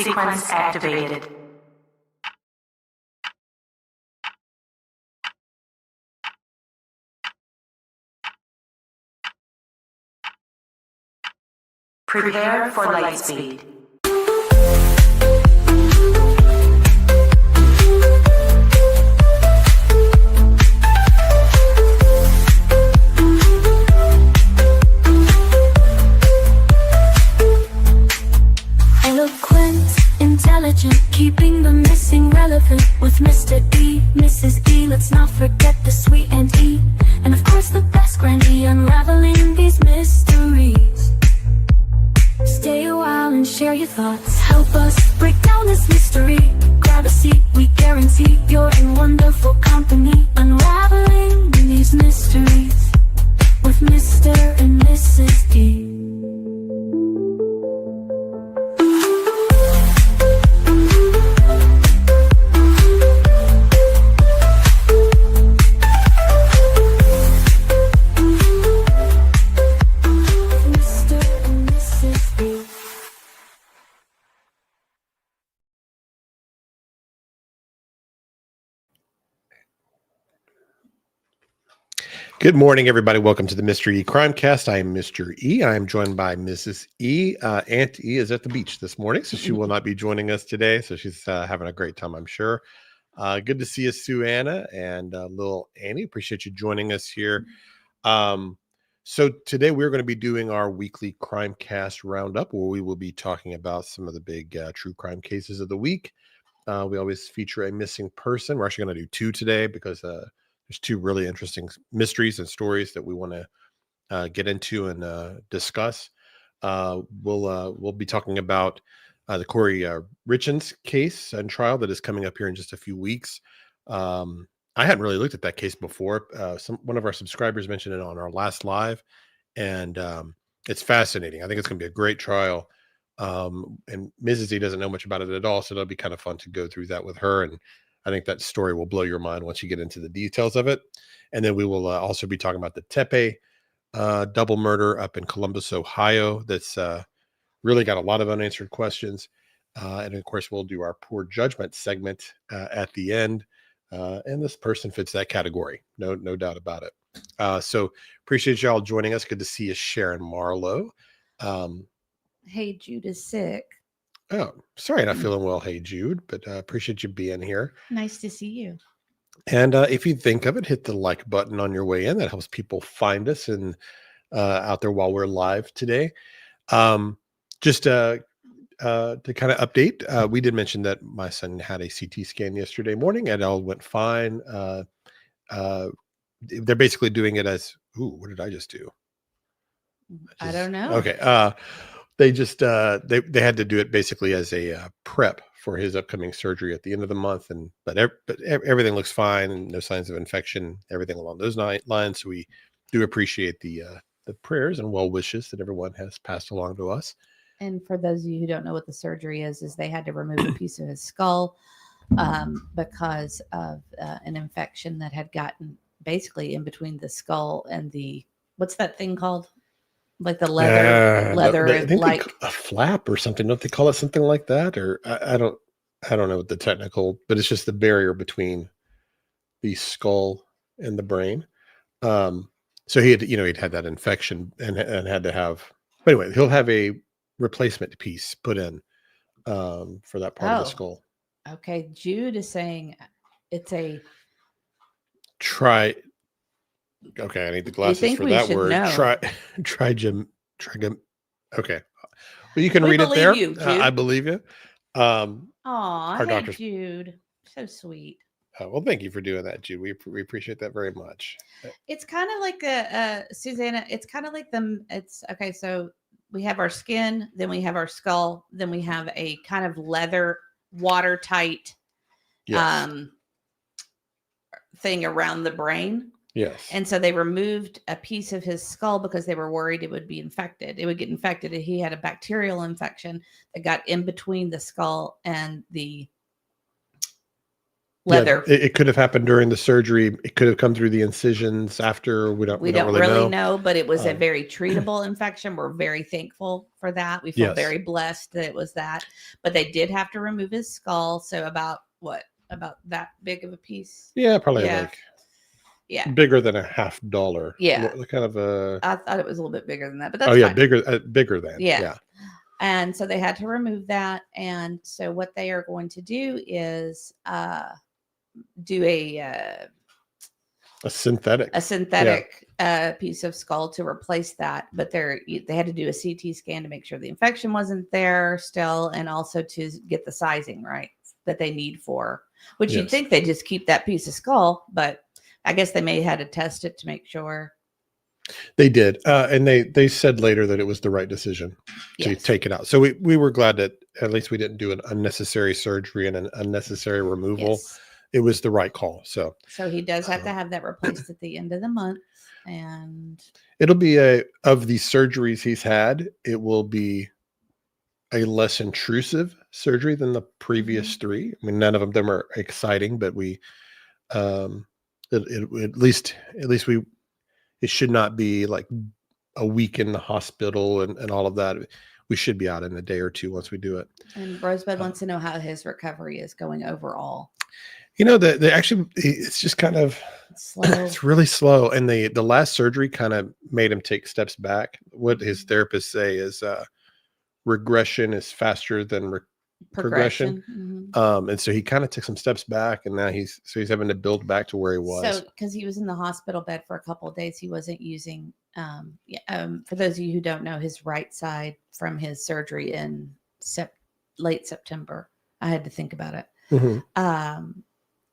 sequence activated. Prepare for light speed. Intelligent, keeping the missing relevant with Mr. E, Mrs. E. Let's not forget the sweet and E, and of course the best grandee, unraveling these mysteries. Stay a while and share your thoughts. Help us break down this mystery. Grab a seat, we guarantee you're in wonderful company. Unraveling these mysteries with Mr. and Mrs. E. Good morning, everybody. Welcome to the Mr.ECrimecast. I am Mr. E. I am joined by Mrs. E. Aunt E is at the beach this morning, so she will not be joining us today. So she's having a great time, I'm sure. Good to see you, Sue Anna and little Annie. Appreciate you joining us here. So today we're going to be doing our weekly Crimecast roundup, where we will be talking about some of the big true crime cases of the week. We always feature a missing person. We're actually going to do two today because there's two really interesting mysteries and stories that we want to get into and discuss. We'll be talking about the Corey Richens case and trial that is coming up here in just a few weeks. I hadn't really looked at that case before. One of our subscribers mentioned it on our last live, and it's fascinating. I think it's going to be a great trial. And Mrs. E doesn't know much about it at all, so it'll be kind of fun to go through that with her. And I think that story will blow your mind once you get into the details of it. And then we will also be talking about the Tepe double murder up in Columbus, Ohio. That's really got a lot of unanswered questions. And of course, we'll do our poor judgment segment at the end. And this person fits that category. No doubt about it. So appreciate y'all joining us. Good to see you, Sharon Marlowe. Hey, Jude is sick. Oh, sorry, not feeling well. Hey, Jude, but appreciate you being here. Nice to see you. And if you think of it, hit the like button on your way in. That helps people find us and out there while we're live today. Just to kind of update, we did mention that my son had a CT scan yesterday morning and it all went fine. They're basically doing it as, what did I just do? I don't know. Okay. They just they had to do it basically as a prep for his upcoming surgery at the end of the month, but everything looks fine and no signs of infection, everything along those lines. So we do appreciate the prayers and well wishes that everyone has passed along to us. And for those of you who don't know what the surgery is they had to remove a piece of his skull because of an infection that had gotten basically in between the skull and what's that thing called? Like the leather, I think like a flap or something. Don't they call it something like that? Or I don't know what the technical, but it's just the barrier between the skull and the brain. So he'd had that infection and had to have. But anyway, he'll have a replacement piece put in for that part of the skull. Okay, Jude is saying it's a Okay, I need the glasses for that word. Trigem. Okay. Well, you can read it there. I believe you. Hey, Jude. So sweet. Well, thank you for doing that, Jude. We appreciate that very much. It's kind of like Susanna. It's kind of like it's okay. So we have our skin, then we have our skull, then we have a kind of leather, watertight thing around the brain. Yes. And so they removed a piece of his skull because they were worried it would be infected. It would get infected. He had a bacterial infection that got in between the skull and the leather. It could have happened during the surgery. It could have come through the incisions after. We don't really know. But it was a very treatable infection. We're very thankful for that. We feel Yes. very blessed that it was that. But they did have to remove his skull. So about that big of a piece? Yeah, probably like bigger than $50. Yeah. Kind of a. I thought it was a little bit bigger than that, but that's fine. Bigger than. Yeah. And so they had to remove that. And so what they are going to do is do a synthetic piece of skull to replace that. But they had to do a CT scan to make sure the infection wasn't there still, and also to get the sizing right that they need for, which you'd think they just keep that piece of skull, but I guess they may have had to test it to make sure. They did. And they said later that it was the right decision to take it out. So we were glad that at least we didn't do an unnecessary surgery and an unnecessary removal. Yes. It was the right call. So he does have to have that replaced at the end of the month. And it'll be of the surgeries he's had, it will be a less intrusive surgery than the previous three. I mean, none of them are exciting, but we, at least it should not be like a week in the hospital and all of that. We should be out in a day or two once we do it. And Rosebud wants to know how his recovery is going overall. They actually, it's just kind of slow. It's really slow. And the last surgery kind of made him take steps back. What his therapists say is regression is faster than progression. Mm-hmm. And so he kind of took some steps back, and now he's having to build back to where he was. So because he was in the hospital bed for a couple of days, he wasn't using, for those of you who don't know, his right side from his surgery in late September. I had to think about it. Mm-hmm.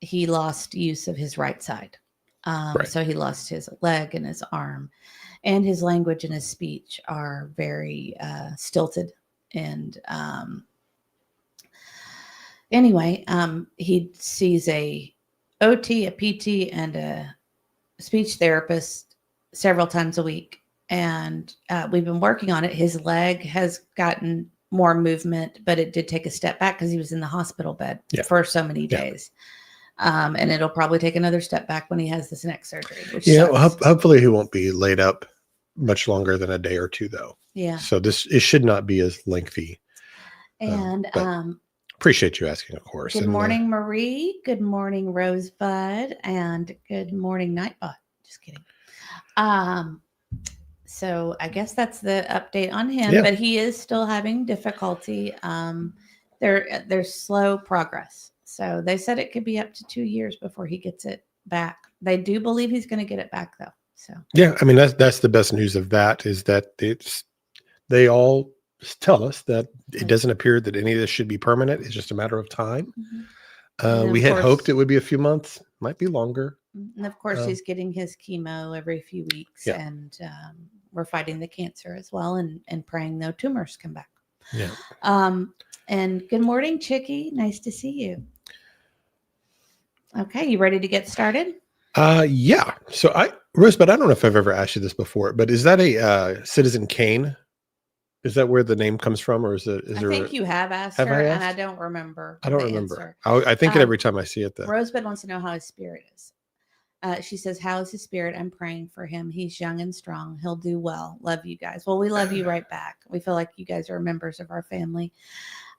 He lost use of his right side. Right. So he lost his leg and his arm, and his language and his speech are very stilted. And anyway, he sees a OT, a PT, and a speech therapist several times a week. And we've been working on it. His leg has gotten more movement, but it did take a step back because he was in the hospital bed for so many days. And it'll probably take another step back when he has this next surgery. Which hopefully he won't be laid up much longer than a day or two, though. Yeah. So it should not be as lengthy. And appreciate you asking, of course. Good morning, Marie. Good morning, Rosebud, and good morning, Nightbot. Just kidding. So I guess that's the update on him, but he is still having difficulty. There's slow progress. So they said it could be up to 2 years before he gets it back. They do believe he's going to get it back, though. So yeah, I mean that's the best news of that is that they all tell us that it doesn't appear that any of this should be permanent. It's just a matter of time. Mm-hmm. We had hoped it would be a few months, might be longer. And of course, he's getting his chemo every few weeks, and we're fighting the cancer as well, and praying no tumors come back. Yeah. And good morning, Chicky. Nice to see you. Okay, you ready to get started? Yeah. So Rosebud, I don't know if I've ever asked you this before, but is that a Citizen Kane? Is that where the name comes from, or is it? I think you have asked her, and I don't remember. I don't remember. I think it every time I see it, though. Rosebud wants to know how his spirit is. She says, "How is his spirit? I'm praying for him. He's young and strong. He'll do well. Love you guys." Well, we love you right back. We feel like you guys are members of our family,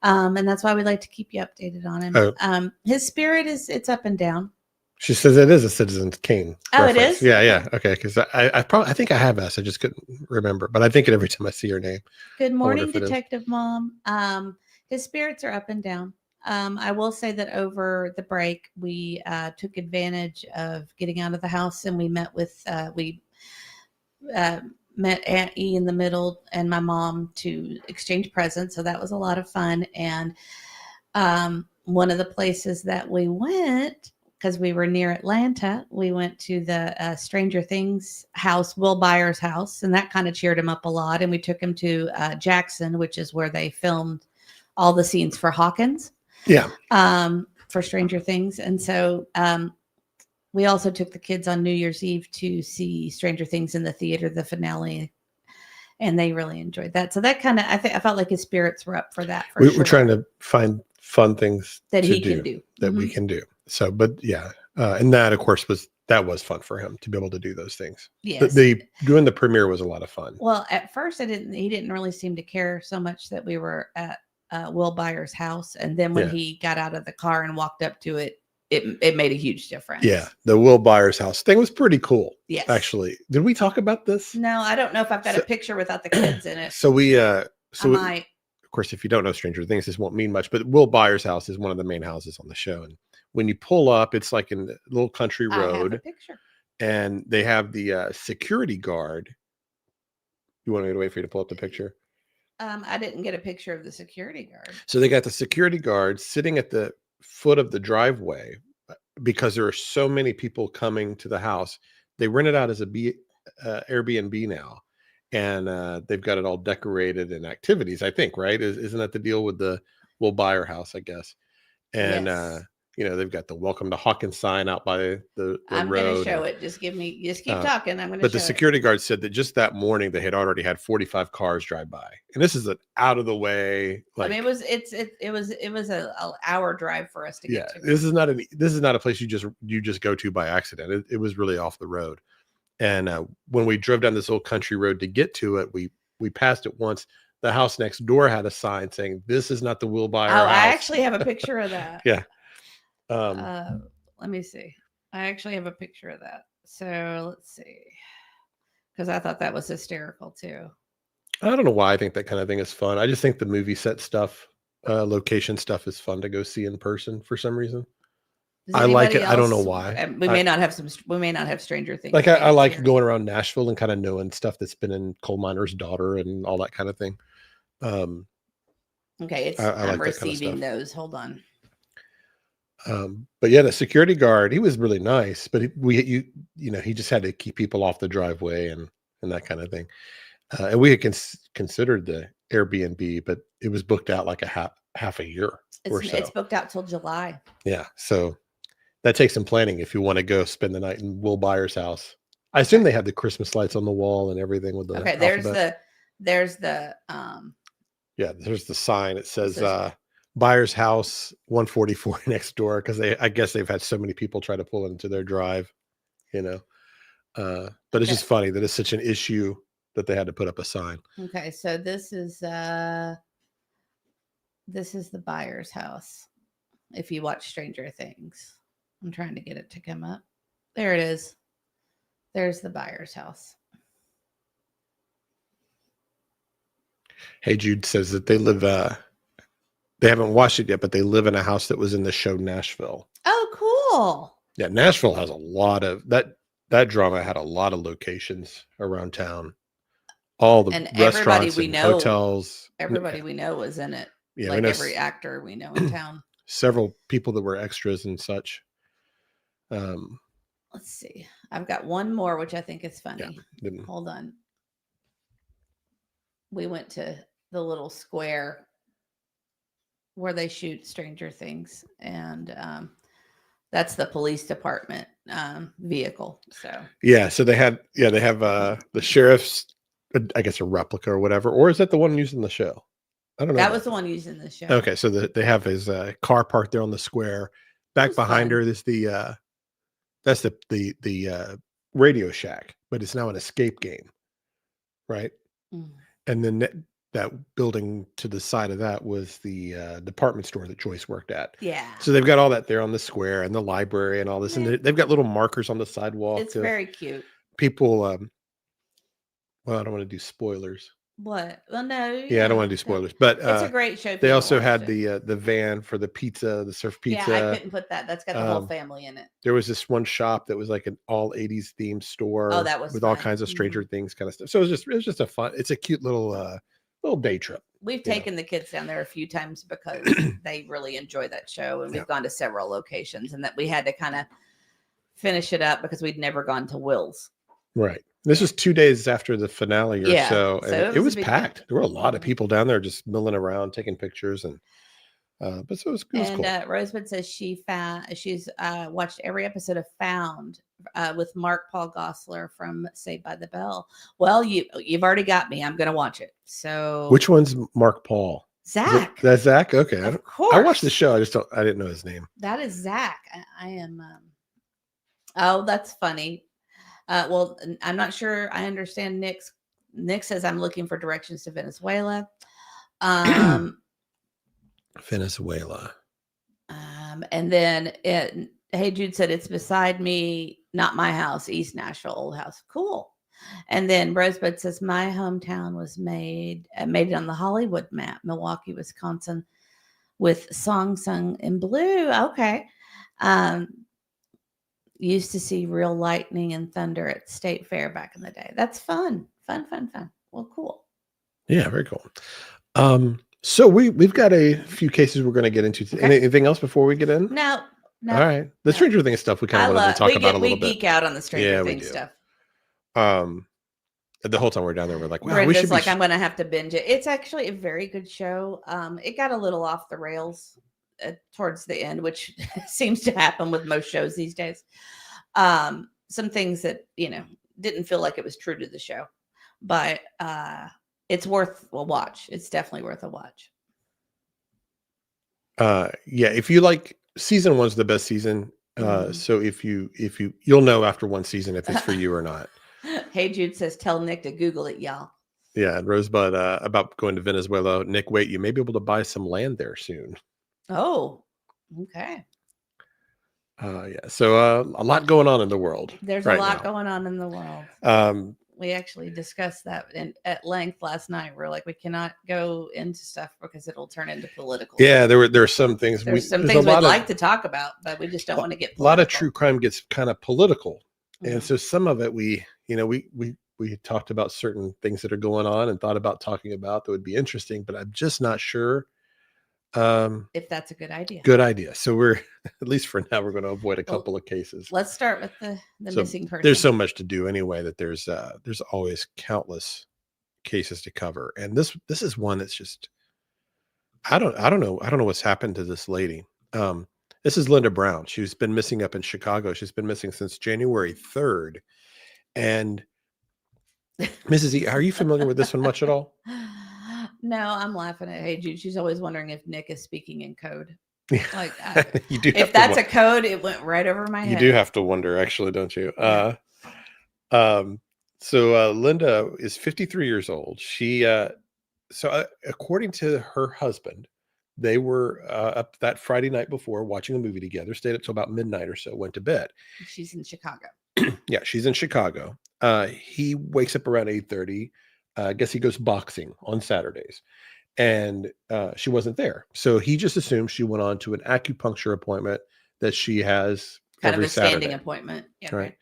and that's why we like to keep you updated on him. His spirit it's up and down. She says it is a Citizen Kane. Oh, reference. it is? Yeah. Okay. Because I think I have asked. I just couldn't remember. But I think it every time I see her name. Good morning, Detective Mom. His spirits are up and down. I will say that over the break, we took advantage of getting out of the house, and we met met Aunt E in the middle and my mom to exchange presents. So that was a lot of fun. And one of the places that we went, because we were near Atlanta, we went to the Stranger Things house, Will Byers' house, and that kind of cheered him up a lot. And we took him to Jackson, which is where they filmed all the scenes for Hawkins. Yeah. For Stranger Things. And so we also took the kids on New Year's Eve to see Stranger Things in the theater, the finale, and they really enjoyed that. So that kind of, I felt like his spirits were up for that. We're trying to find fun things that he can do. That we can do. So, but yeah, and that of course was fun for him to be able to do those things. Yes. The doing the premiere was a lot of fun. Well, at first he didn't really seem to care so much that we were at Will Byers' house, and then when he got out of the car and walked up to it, it made a huge difference. Yeah, the Will Byers' house thing was pretty cool. Yes. Actually, did we talk about this? No, I don't know if I've got a picture without the kids in it. So we I might. of course, if you don't know Stranger Things, this won't mean much, but Will Byers' house is one of the main houses on the show. And when you pull up, it's like in the little country I have a road, picture. and they have the security guard. You want me to wait for you to pull up the picture? I didn't get a picture of the security guard. So they got the security guard sitting at the foot of the driveway because there are so many people coming to the house. They rent it out as a Airbnb now. And they've got it all decorated and activities, I think, right? Isn't that the deal with the Will Buyer house, I guess? And, Yes. They've got the Welcome to Hawkins sign out by the I'm road. going to show it. Just keep talking. I'm going to But the security guard said that just that morning they had already had 45 cars drive by. And this is an out of the way. Like, I mean, it was an hour drive for us to get to. This is not a place you just go to by accident. It was really off the road. And when we drove down this old country road to get to it, we passed it once. The house next door had a sign saying, "This is not the Will Buyer house." I actually have a picture of that. Yeah. Let me see. I actually have a picture of that. So let's see. Because I thought that was hysterical too. I don't know why I think that kind of thing is fun. I just think the movie set stuff, location stuff is fun to go see in person for some reason. I like it. I don't know why. We may not have Stranger Things. Like I like going around Nashville and kind of knowing stuff that's been in Coal Miner's Daughter and all that kind of thing. Okay, I'm receiving those. Hold on. But yeah, the security guard, he was really nice, but he just had to keep people off the driveway and that kind of thing. And we had considered the Airbnb, but it was booked out like a half a year or so. It's booked out till July. Yeah, so that takes some planning if you want to go spend the night in Will Byers' house. I assume they have the Christmas lights on the wall and everything with the there's the there's the sign. It says Byers' house 144 next door, because I guess they've had so many people try to pull into their drive, but it's just funny that it's such an issue that they had to put up a sign. Okay, so this is the Byers' house. If you watch Stranger Things, I'm trying to get it to come up. There it is. There's the Byers' house. Hey Jude says that they live. They haven't watched it yet, but they live in a house that was in the show Nashville. Oh, cool. Yeah, Nashville has a lot of that drama had a lot of locations around town. All the restaurants and hotels. Everybody we know was in it. Yeah, like every actor we know in town. Several people that were extras and such. Let's see. I've got one more, which I think is funny. Yeah, hold on. We went to the little square where they shoot Stranger Things, and that's the police department vehicle. So they have the sheriff's, I guess, a replica or whatever, or is that the one used in the show? I don't know. That was the one used in the show. Okay, so they have his car parked there on the square. Back behind her, there's that's the Radio Shack, but it's now an escape game, right? Mm. And then that building to the side of that was the department store that Joyce worked at. Yeah. So they've got all that there on the square and the library and all this, and they've got little markers on the sidewalk. It's very cute. People, well, I don't want to do spoilers. What? Well, no. Yeah, I don't want to do spoilers, but it's a great show. They also had the van for the pizza, the surf pizza. Yeah, I couldn't put that. That's got the whole family in it. There was this one shop that was like an all 80s themed store. Oh, that was with fun. all kinds of Stranger Things kind of stuff. So it was just a fun. It's a cute little day trip. We've taken the kids down there a few times because they really enjoy that show, and we've gone to several locations, and that we had to kind of finish it up because we'd never gone to Will's. Right. This was 2 days after the finale or so. And it was packed. There were a lot of people down there just milling around, taking pictures. And but so it was cool. And Rosebud says she's watched every episode of Found with Mark Paul Gosselaar from Saved by the Bell. Well, you've already got me. I'm going to watch it. So which one's Mark Paul? Zach. That's Zach. Okay, Of I watched the course. show. I didn't know his name. That is Zach. I am. Oh, that's funny. Well, I'm not sure. I understand Nick's. Nick says I'm looking for directions to Venezuela. Venezuela. And then Hey Jude said it's beside me, not my house, East Nashville, old house. Cool. And then Rosebud says my hometown was made it on the Hollywood map, Milwaukee, Wisconsin, with songs sung in blue. Okay. Used to see real lightning and thunder at State Fair back in the day. That's fun. Well, cool. Yeah, very cool. So we've got a few cases we're going to get into. Okay. Anything else before we get in? No. All right. The Stranger Things stuff we kind of wanted to talk about a little bit. We geek out on the Stranger we Things do. stuff. The whole time we're down there, we're like, wow, Brenda's we should like, I'm going to have to binge it. It's actually a very good show. It got a little off the rails towards the end, which seems to happen with most shows these days. Some things that, didn't feel like it was true to the show, but it's worth a watch. It's definitely worth a watch. Yeah, if you like, season 1's the best season. So if you'll know after one season if it's for you or not. Hey Jude says, tell Nick to Google it, y'all. Yeah, and Rosebud about going to Venezuela. Nick, wait, you may be able to buy some land there soon. Oh, okay. Yeah, so a lot going on in the world. There's a lot going on in the world. We actually discussed that at length last night. We're like, we cannot go into stuff because it'll turn into political. Yeah, there are some things. There's some things we'd like to talk about, but we just don't want to get political. A lot of true crime gets kind of political, and so some of it we talked about certain things that are going on and thought about talking about that would be interesting, but I'm just not sure if that's a good idea. Good idea. So we're, at least for now, we're going to avoid a couple of cases. Let's start with the missing person. There's so much to do anyway that there's always countless cases to cover, and this is one that's just I don't know what's happened to this lady. This is Linda Brown. She's been missing up in Chicago. She's been missing since January 3rd. And Mrs. E, are you familiar with this one much at all? No, I'm laughing at Hey Jude. She's always wondering if Nick is speaking in code. Like, you do. If that's a code, it went right over my head. You do have to wonder, actually, don't you? So Linda is 53 years old. She, according to her husband, they were up that Friday night before watching a movie together, stayed up till about midnight or so, went to bed. She's in Chicago. Yeah, she's in Chicago. He wakes up around 8:30. I guess he goes boxing on Saturdays, and she wasn't there. So he just assumed she went on to an acupuncture appointment that she has kind every of a standing Saturday. Appointment. Yeah, right.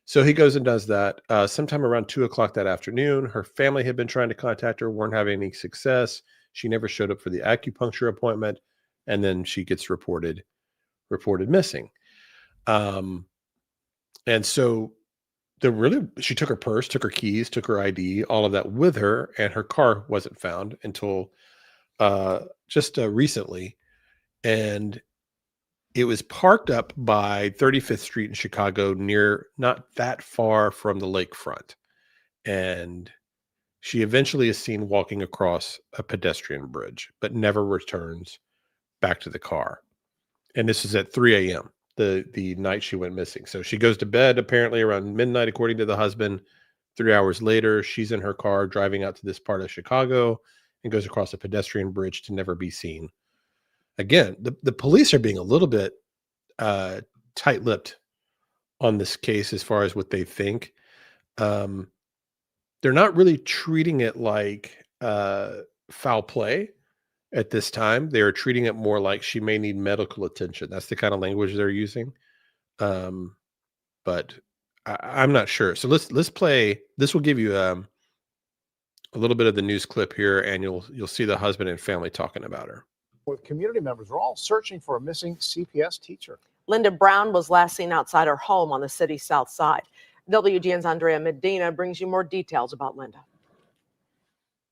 So he goes and does that. Sometime around 2:00 that afternoon, her family had been trying to contact her, weren't having any success. She never showed up for the acupuncture appointment, and then she gets reported missing. And so she took her purse, took her keys, took her ID, all of that with her, and her car wasn't found until just recently. And it was parked up by 35th Street in Chicago, not that far from the lakefront. And she eventually is seen walking across a pedestrian bridge, but never returns back to the car. And this is at 3 a.m. the night she went missing. So she goes to bed apparently around midnight, according to the husband. 3 hours later, she's in her car driving out to this part of Chicago and goes across a pedestrian bridge to never be seen again. The police are being a little bit tight-lipped on this case as far as what they think. They're not really treating it like foul play at this time. They're treating it more like she may need medical attention. That's the kind of language they're using. But I'm not sure. So let's play. This will give you a little bit of the news clip here, and you'll see the husband and family talking about her. With community members, we're all searching for a missing CPS teacher. Linda Brown was last seen outside her home on the city's south side. WGN's Andrea Medina brings you more details about Linda.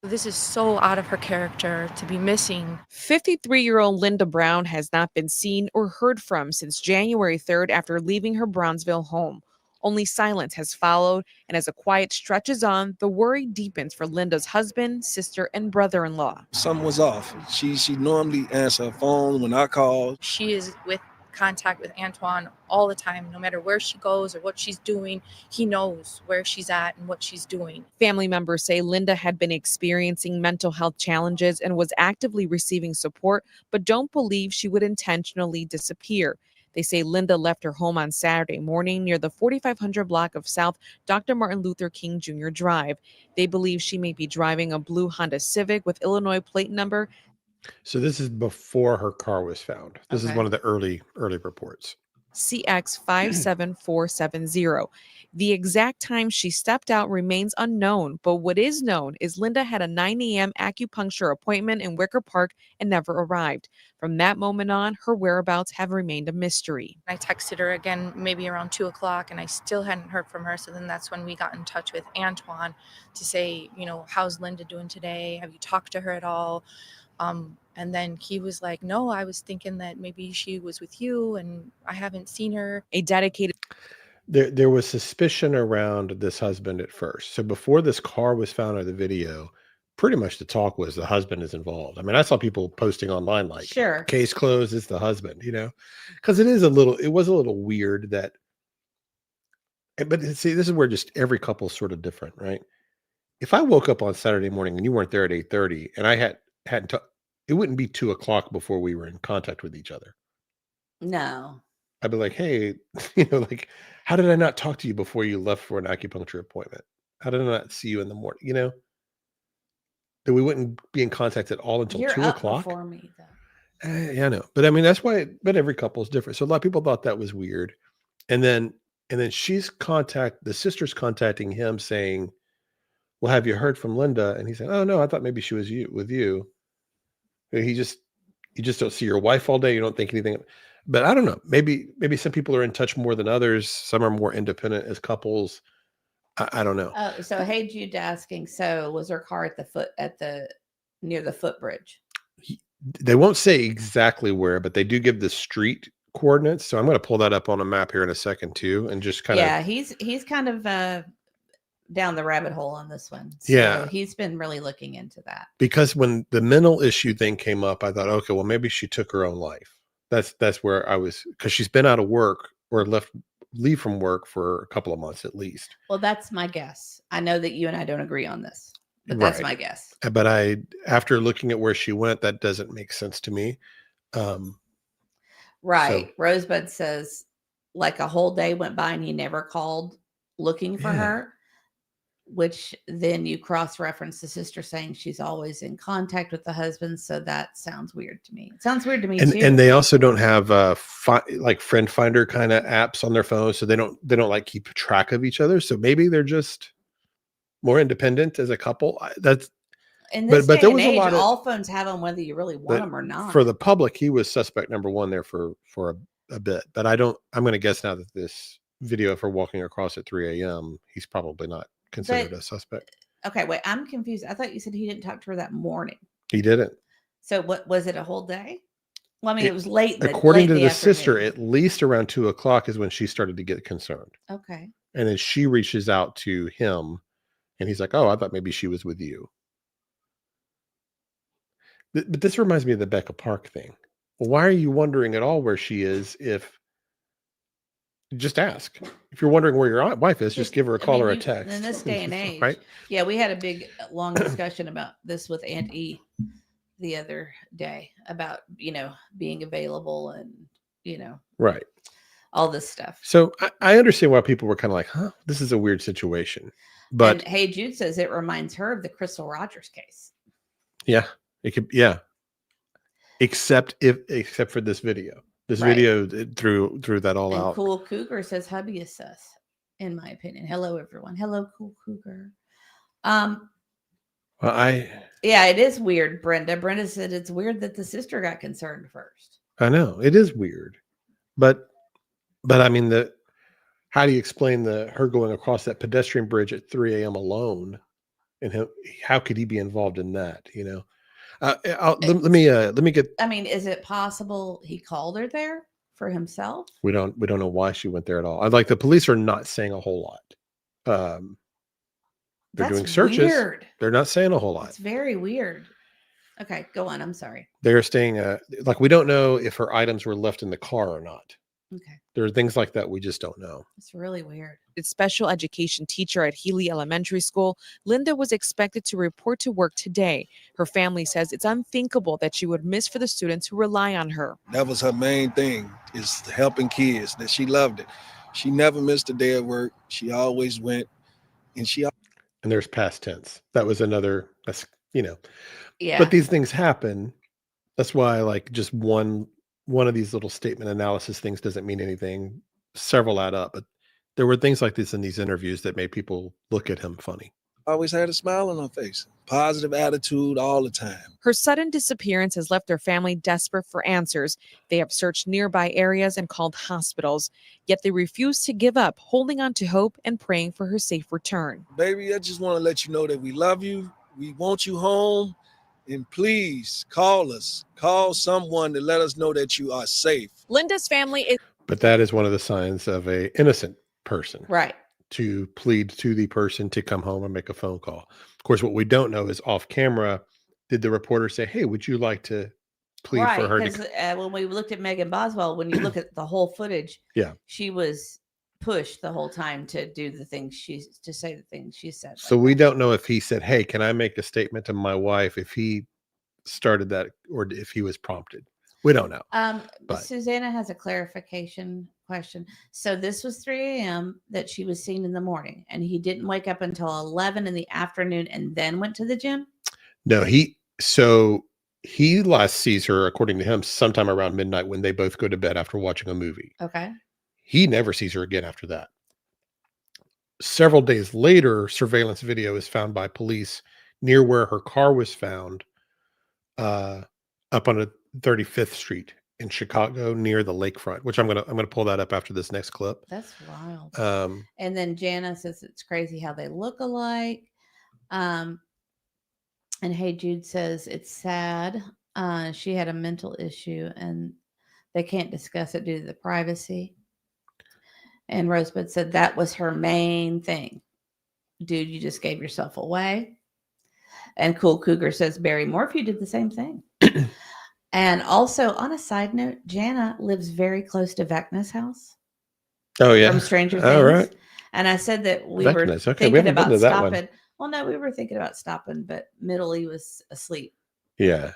This is so out of her character to be missing. 53-year-old Linda Brown has not been seen or heard from since January 3rd after leaving her Brownsville home. Only silence has followed, and as the quiet stretches on, the worry deepens for Linda's husband, sister, and brother-in-law. Something was off. She normally answer her phone when I call. She is with contact with Antoine all the time, no matter where she goes or what she's doing. He knows where she's at and what she's doing. Family members say Linda had been experiencing mental health challenges and was actively receiving support, but don't believe she would intentionally disappear. They say Linda left her home on Saturday morning near the 4500 block of South Dr. Martin Luther King Jr. Drive. They believe she may be driving a blue Honda Civic with Illinois plate number. So this is before her car was found. This is Okay. one of the early reports. CX 57470. The exact time she stepped out remains unknown, but what is known is Linda had a 9 a.m. acupuncture appointment in Wicker Park and never arrived. From that moment on, her whereabouts have remained a mystery. I texted her again maybe around 2 o'clock and I still hadn't heard from her. So then that's when we got in touch with Antoine to say, how's Linda doing today? Have you talked to her at all? And then he was like, no, I was thinking that maybe she was with you and I haven't seen her. A dedicated There was suspicion around this husband at first. So before this car was found or the video, pretty much the talk was the husband is involved. I mean, I saw people posting online like, Sure. case closed, it's the husband, because it was a little weird that, but see, this is where just every couple's sort of different, right? If I woke up on Saturday morning and you weren't there at 8:30 and I hadn't talked, it wouldn't be 2 o'clock before we were in contact with each other. No. I'd be like, hey, like, how did I not talk to you before you left for an acupuncture appointment? How did I not see you in the morning? That we wouldn't be in contact at all until You're 2 up o'clock. before me, though. Yeah, I know. But I mean, that's why, but every couple is different. So a lot of people thought that was weird. And then the sister's contacting him saying, well, have you heard from Linda? And he's saying, oh no, I thought maybe she was with you. You just don't see your wife all day. You don't think anything. But I don't know. Maybe some people are in touch more than others. Some are more independent as couples. I don't know. Oh, so hey, Jude asking. So was her car near the footbridge? They won't say exactly where, but they do give the street coordinates. So I'm going to pull that up on a map here in a second too, and just kind of. Yeah, he's kind of down the rabbit hole on this one. So Yeah, he's been really looking into that. Because when the mental issue thing came up, I thought, okay, well maybe she took her own life. That's where I was, because she's been out of work or leave from work for a couple of months at least. Well, that's my guess. I know that you and I don't agree on this, but that's my guess. But after looking at where she went, that doesn't make sense to me. Right. So, Rosebud says like a whole day went by and he never called looking for her, which then you cross-reference the sister saying she's always in contact with the husband. So that sounds weird to me. It sounds weird to me too. And they also don't have like friend finder kind of apps on their phone. So they don't like keep track of each other. So maybe they're just more independent as a couple. In this but day there and was age, a lot of, all phones have them whether you really want them or not. For the public, he was suspect number one there for a bit. But I'm going to guess now that this video of her walking across at 3 a.m., he's probably not considered a suspect. Okay, wait, I'm confused. I thought you said he didn't talk to her that morning. He didn't. So what was it, a whole day? Well, I mean, it was late. According to the afternoon. sister, at least around 2 o'clock is when she started to get concerned. Okay. And then she reaches out to him and he's like, oh, I thought maybe she was with you. But this reminds me of the Becca Park thing. Well, why are you wondering at all where she is if just ask? If you're wondering where your wife is, just give her a call or a text. In this day and age, right? Yeah, we had a big, long discussion about this with Aunt E the other day about, being available and, Right. all this stuff. So I understand why people were kind of like, huh, this is a weird situation. But and Hey Jude says it reminds her of the Crystal Rogers case. Yeah, it could. Yeah. Except for this video. This video threw that all out. Cool Cougar says hubby is sus, in my opinion. Hello, everyone. Hello, Cool Cougar. Yeah, it is weird, Brenda. Brenda said it's weird that the sister got concerned first. I know it is weird, but I mean, how do you explain her going across that pedestrian bridge at 3 a.m. alone, and how could he be involved in that? Let me get. I mean, is it possible he called her there for himself. We don't know why she went there at all. Like the police are not saying a whole lot. They're That's doing searches. weird. They're not saying a whole lot. It's very weird. Okay, go on. I'm sorry. They're staying like we don't know if her items were left in the car or not. Okay, There are things like that we just don't know. it's really weird. Special education teacher at Healy Elementary School, Linda was expected to report to work today. Her family says it's unthinkable that she would miss for the students who rely on her. That was her main thing, is helping kids, that she loved it. She never missed a day at work. She always went, and And there's past tense. That was another, that's, Yeah. but these things happen. That's why like just one of these little statement analysis things doesn't mean anything. Several add up, but there were things like this in these interviews that made people look at him funny. always had a smile on her face, positive attitude all the time. Her sudden disappearance has left their family desperate for answers. They have searched nearby areas and called hospitals, yet they refuse to give up, holding on to hope and praying for her safe return. Baby, I just want to let you know that we love you. We want you home. And please call us. Call someone to let us know that you are safe. Linda's family is But that is one of the signs of a innocent person. Right. To plead to the person to come home and make a phone call. Of course, what we don't know is off camera, did the reporter say, hey, would you like to plead Right, for her because to when we looked at Megan Boswell, when you look at the whole footage, Yeah. she was pushed the whole time to do the things to say the things she said. So we don't know if he said, hey, can I make a statement to my wife, if he started that or if he was prompted. We don't know. But Susanna has a clarification question. So this was 3 a.m. that she was seen in the morning, and he didn't wake up until 11 in the afternoon and then went to the gym? no, he last sees her, according to him, sometime around midnight when they both go to bed after watching a movie. Okay. He never sees her again after that. Several days later, surveillance video is found by police near where her car was found, up on a 35th Street in Chicago near the lakefront, which I'm gonna pull that up after this next clip. That's wild. And then Jana says it's crazy how they look alike. And Hey Jude says it's sad. She had a mental issue and they can't discuss it due to the privacy. And Rosebud said that was her main thing. Dude, you just gave yourself away. And Cool Cougar says Barry Morphew did the same thing. And also, on a side note, Jana lives very close to Vecna's house. Oh yeah, From Stranger Things. All right. And I said that we Vecna's. were Okay, we thinking haven't been about to that one. stopping. Well, no, we were thinking about stopping, but Middley was asleep. Yeah.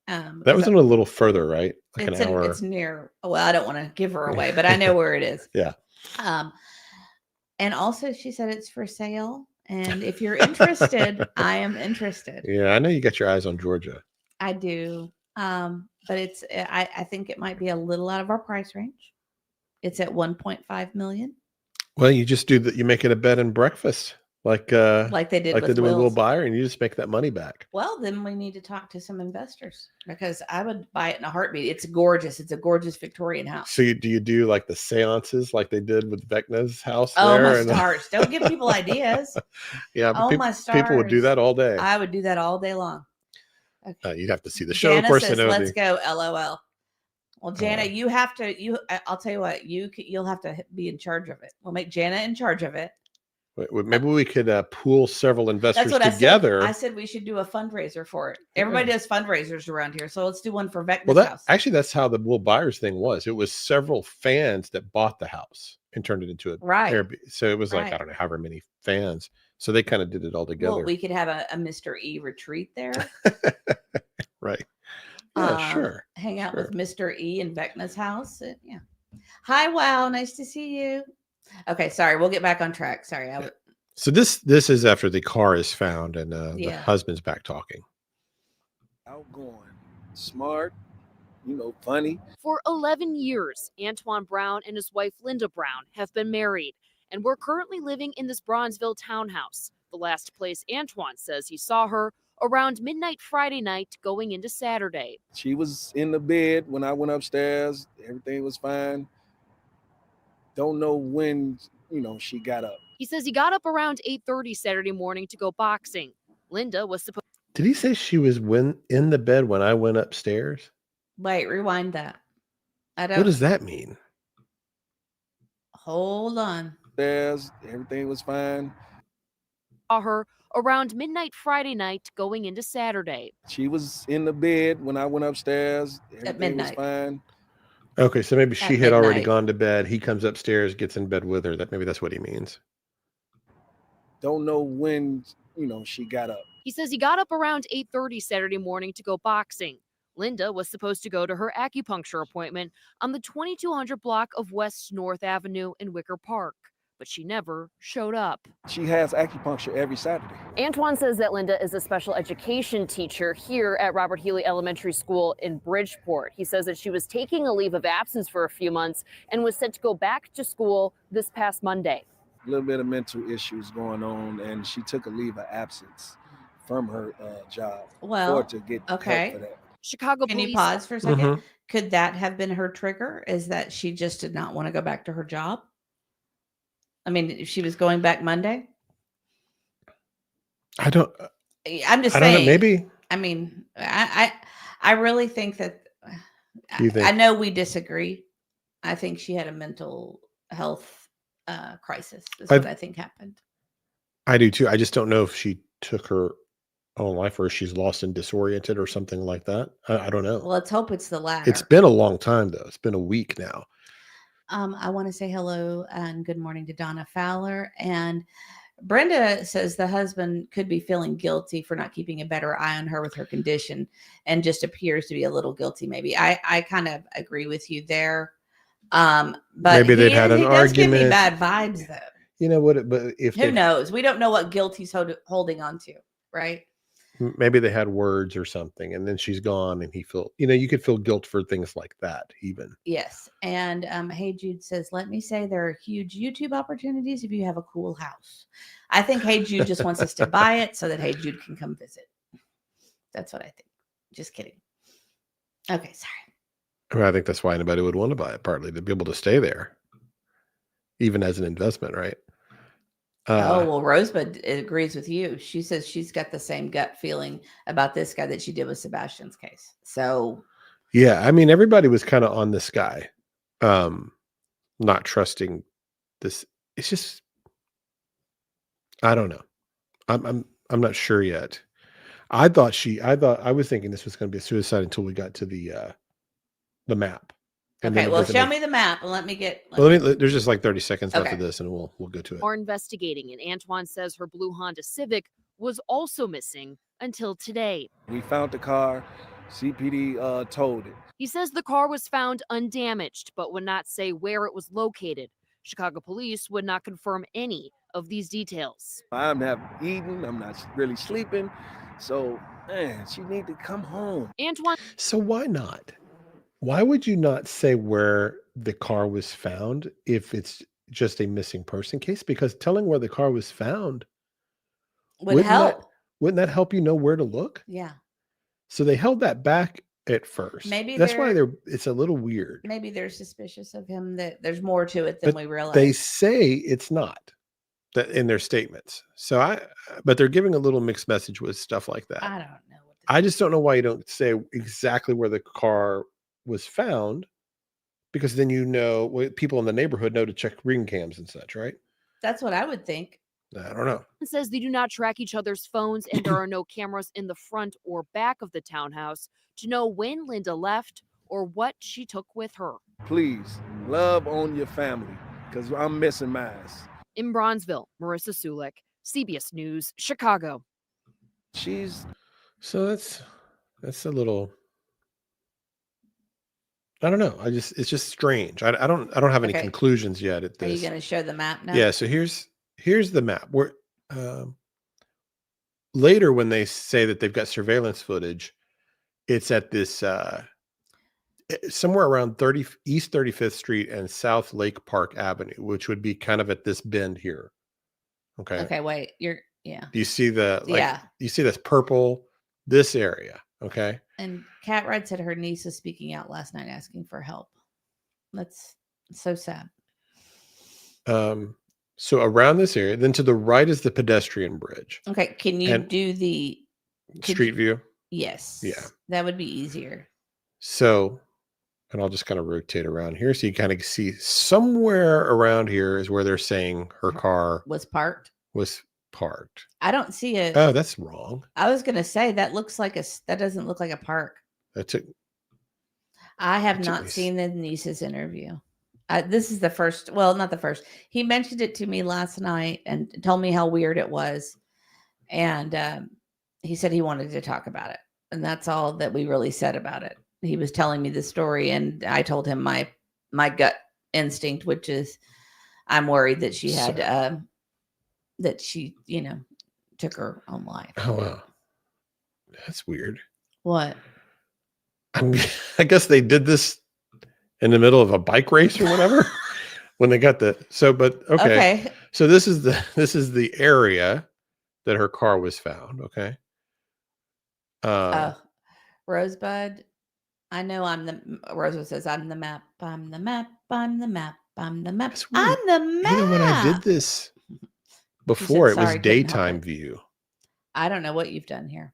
That was a little further, right? Like an hour. It's near. Well, I don't want to give her away, but I know where it is. Yeah. And also, she said it's for sale. And if you're interested, I am interested. Yeah, I know you got your eyes on Georgia. I do. But it's. I think it might be a little out of our price range. It's at 1.5 million. Well, you just do that. You make it a bed and breakfast, like they did with Will Will's. Buyer, and you just make that money back. Well, then we need to talk to some investors because I would buy it in a heartbeat. It's gorgeous. It's a gorgeous Victorian house. So do you do like the seances like they did with Vecna's house? Oh, there? my stars. Don't give people ideas. Yeah, but Oh, my people would do stars. that all day. I would do that all day long. You'd have to see the show, Jana of course. says, I know let's go, LOL. Well, Jana, you have to. I'll tell you what. You'll have to be in charge of it. We'll make Jana in charge of it. Maybe we could pool several investors That's what together. I said we should do a fundraiser for it. Everybody does fundraisers around here, so let's do one for Vecna's Well, house. actually, that's how the Will Byers thing was. It was several fans that bought the house and turned it into a Right. Airbnb. So it was like, Right. I don't know, however many fans. So they kind of did it all together. Well, we could have a Mr. E retreat there. Right. Yeah, sure. Hang out Sure. with Mr. E in Vecna's house. Yeah. Hi, wow. Nice to see you. Okay, sorry. We'll get back on track. Sorry. So this is after the car is found and the Yeah. husband's back talking. Outgoing, smart, funny. For 11 years, Antoine Brown and his wife Linda Brown have been married and were currently living in this Bronzeville townhouse. The last place Antoine says he saw her around midnight Friday night going into Saturday. She was in the bed when I went upstairs. Everything was fine. Don't know when, she got up. He says he got up around 8:30 Saturday morning to go boxing. Linda was supposed Did he say she was in the bed when I went upstairs? Wait, rewind that. I What don't. does that mean? Hold on. Stairs, everything was fine. Saw her around midnight Friday night going into Saturday. She was in the bed when I went upstairs. Everything was midnight. fine. Okay, so maybe she At had already midnight. gone to bed. He comes upstairs, gets in bed with her. Maybe that's what he means. Don't know when, she got up. He says he got up around 8:30 Saturday morning to go boxing. Linda was supposed to go to her acupuncture appointment on the 2200 block of West North Avenue in Wicker Park, but she never showed up. She has acupuncture every Saturday. Antoine says that Linda is a special education teacher here at Robert Healy Elementary School in Bridgeport. He says that she was taking a leave of absence for a few months and was set to go back to school this past Monday. A little bit of mental issues going on, and she took a leave of absence from her job Well, to get okay. help for that. Chicago Can police. you pause for a 2nd Mhm. Could that have been her trigger? Is that she just did not want to go back to her job? I mean, if she was going back Monday. I don't. I'm just I don't saying. know. Maybe. I mean, I really think that. You think? I know we disagree. I think she had a mental health crisis. Is what I think happened. I do too. I just don't know if she took her own life or she's lost and disoriented or something like that. I don't know. Well, let's hope it's the latter. It's been a long time though. It's been a week now. I want to say hello and good morning to Donna Fowler. And Brenda says the husband could be feeling guilty for not keeping a better eye on her with her condition and just appears to be a little guilty. Maybe I kind of agree with you there. But maybe they'd had an he does give me argument. bad vibes though. You know what? But if Who knows? We don't know what guilt he's holding on to, right? maybe they had words or something, and then she's gone, and he feel. You could feel guilt for things like that, even. Yes. And Hey Jude says, let me say there are huge YouTube opportunities if you have a cool house. I think Hey Jude just wants us to buy it so that Hey Jude can come visit. That's what I think. Just kidding. Okay, sorry. Well, I think that's why anybody would want to buy it, partly to be able to stay there, even as an investment, right? Well, Rosebud agrees with you. She says she's got the same gut feeling about this guy that she did with Sebastian's case. So, yeah, I mean, everybody was kind of on this guy, not trusting this. It's just, I don't know. I'm not sure yet. I was thinking this was going to be a suicide until we got to the map. And okay, well, show me the map and let me get. There's just like 30 seconds left Okay. of this, and we'll go to it. Are investigating, and Antoine says her blue Honda Civic was also missing until today. We found the car. CPD towed it. He says the car was found undamaged, but would not say where it was located. Chicago police would not confirm any of these details. I'm not eating. I'm not really sleeping. So, man, she need to come home. Antoine. So why not? Why would you not say where the car was found if it's just a missing person case? Because telling where the car was found would help. Wouldn't that help you know where to look? Yeah. So they held that back at first. Maybe that's why it's a little weird. Maybe they're suspicious of him, that there's more to it than we realize. They say it's not that in their statements. So but they're giving a little mixed message with stuff like that. I don't know. I just don't know why you don't say exactly where the car was found, because then people in the neighborhood know to check ring cams and such, right? That's what I would think. I don't know. It says they do not track each other's phones and there are no cameras in the front or back of the townhouse to know when Linda left or what she took with her. Please, love on your family, because I'm missing mine. In Bronzeville, Marissa Sulik, CBS News, Chicago. So that's a little, I don't know. It's just strange. I don't have any conclusions yet at this. Are you going to show the map now? Yeah. So here's the map. Where later when they say that they've got surveillance footage, it's at this somewhere around East 35th Street and South Lake Park Avenue, which would be kind of at this bend here. Okay. Okay. Wait. Do you see yeah? You see this purple, this area. Okay. And Cat Ride said her niece was speaking out last night asking for help. That's so sad. So around this area, then to the right is the pedestrian bridge. Okay. Can you do the street view? Yes. Yeah. That would be easier. So And I'll just kind of rotate around here so you kind of see somewhere around here is where they're saying her car Was parked. was parked. I don't see it. Oh, that's wrong. I was gonna say that looks like that doesn't look like a park. That's it. I have That's not at least- seen the niece's interview. This is the first. Well, not the first. He mentioned it to me last night and told me how weird it was, and he said he wanted to talk about it, and that's all that we really said about it. He was telling me the story, and I told him my gut instinct, which is I'm worried that she had that she took her own life. Oh wow, that's weird. What? I guess they did this in the middle of a bike race or whatever when they got but okay. So this is the area that her car was found. Okay. Rosebud. I know Rosebud says I'm the map. I'm the map. I'm the map. I'm the map. I'm the map. You know, when I did this before, said, it was "Sorry, couldn't help daytime it." view. I don't know what you've done here.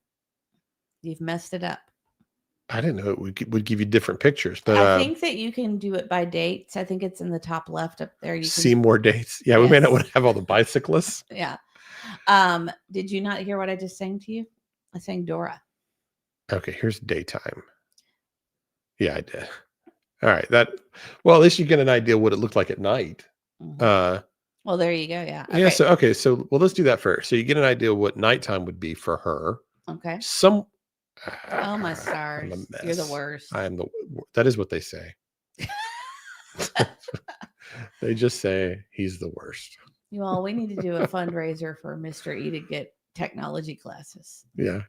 You've messed it up. I didn't know it would give you different pictures, but I think that you can do it by dates. I think it's in the top left up there. You see can more dates. Yeah, we may not want to have all the bicyclists. Yeah. Did you not hear what I just sang to you? I sang Dora. Okay, here's daytime. Yeah, I did. All right. Well, at least you get an idea what it looked like at night. Mhm. Well, there you go. Yeah. Yeah. So let's do that first. So you get an idea what nighttime would be for her. Okay. Oh my stars! You're the worst. That is what they say. They just say he's the worst. Well, we need to do a fundraiser for Mr. E to get technology classes. Yeah.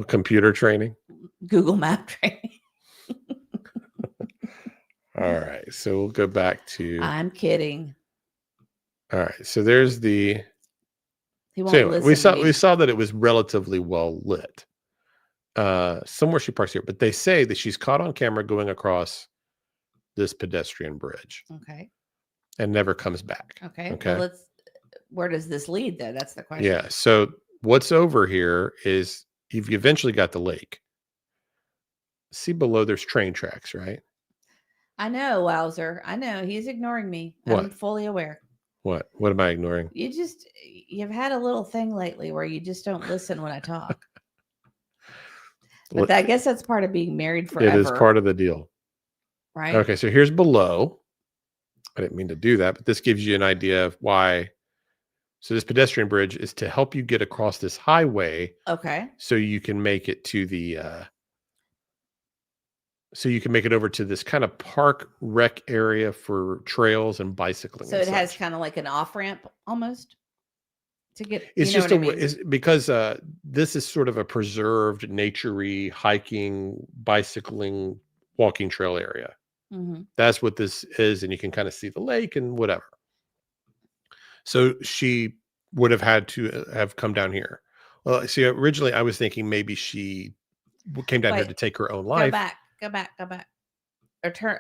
Computer training. Google Map training. All right. So we'll go back to. I'm kidding. All right. So there's the. He won't listen. We saw that it was relatively well lit. Somewhere she parks here, but they say that she's caught on camera going across this pedestrian bridge. Okay. And never comes back. Okay. Well, where does this lead though? That's the question. Yeah. So what's over here is you've eventually got the lake. See below there's train tracks, right? I know, Wowzer. I know. He's ignoring me. What? I'm fully aware. What am I ignoring? You've had a little thing lately where you just don't listen when I talk. But I guess that's part of being married forever. It is part of the deal. Right. Okay. So here's below. I didn't mean to do that, but this gives you an idea of why. So this pedestrian bridge is to help you get across this highway. Okay. So you can make it to so you can make it over to this kind of park rec area for trails and bicycling. So it has kind of like an off ramp almost to get. It's just because this is sort of a preserved, nature-y hiking, bicycling, walking trail area. Mm-hmm. That's what this is, and you can kind of see the lake and whatever. So she would have had to have come down here. Well, see, originally I was thinking maybe she came down here to take her own life. Go back. Or turn.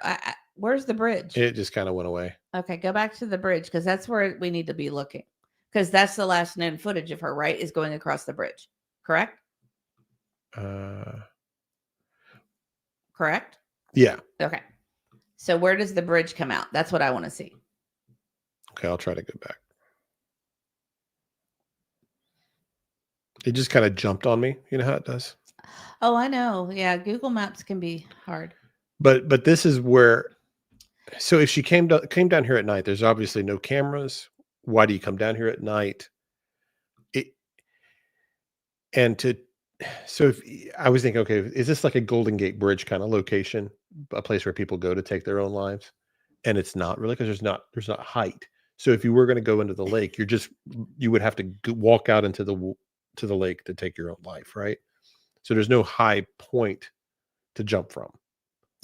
Where's the bridge? It just kind of went away. Okay, go back to the bridge because that's where we need to be looking. Because that's the last known footage of her, right? Is going across the bridge. Correct? Correct? Yeah. Okay. So where does the bridge come out? That's what I want to see. Okay, I'll try to go back. It just kind of jumped on me. You know how it does? Oh, I know. Yeah, Google Maps can be hard. But this is where. So if she came down here at night, there's obviously no cameras. Why do you come down here at night? So if I was thinking, okay, is this like a Golden Gate Bridge kind of location, a place where people go to take their own lives? And it's not really, because there's not height. So if you were going to go into the lake, you would have to walk out into the lake to take your own life, right? So there's no high point to jump from.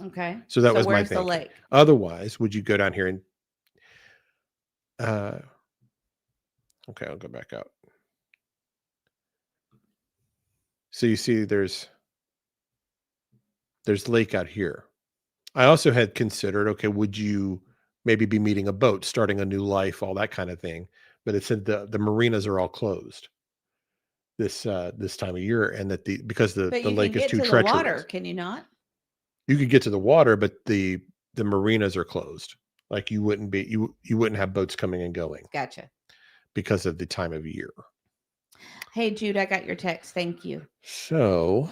Okay. So that was my where's thinking. the lake? Otherwise, would you go down here and okay, I'll go back out. So you see there's lake out here. I also had considered, okay, would you maybe be meeting a boat, starting a new life, all that kind of thing. But it said the marinas are all closed this time of year, and that because the lake is too treacherous. Water, can you not? You could get to the water, but the marinas are closed. Like you wouldn't have boats coming and going Gotcha. because of the time of year. Hey, Jude, I got your text. Thank you. So,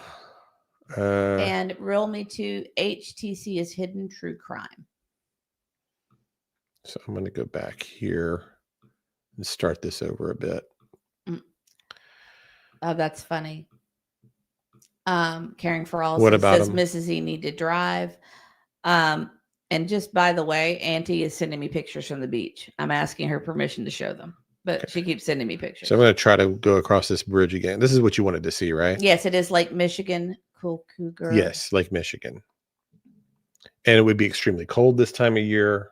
And roll me to HTC is hidden true crime. so I'm going to go back here and start this over a bit. Oh, that's funny. Caring for all What about says him? Mrs. E need to drive. And just by the way, Auntie is sending me pictures from the beach. I'm asking her permission to show them, but she keeps sending me pictures. So I'm going to try to go across this bridge again. This is what you wanted to see, right? Yes, it is Lake Michigan. Cool Cougar. Yes, Lake Michigan. And it would be extremely cold this time of year.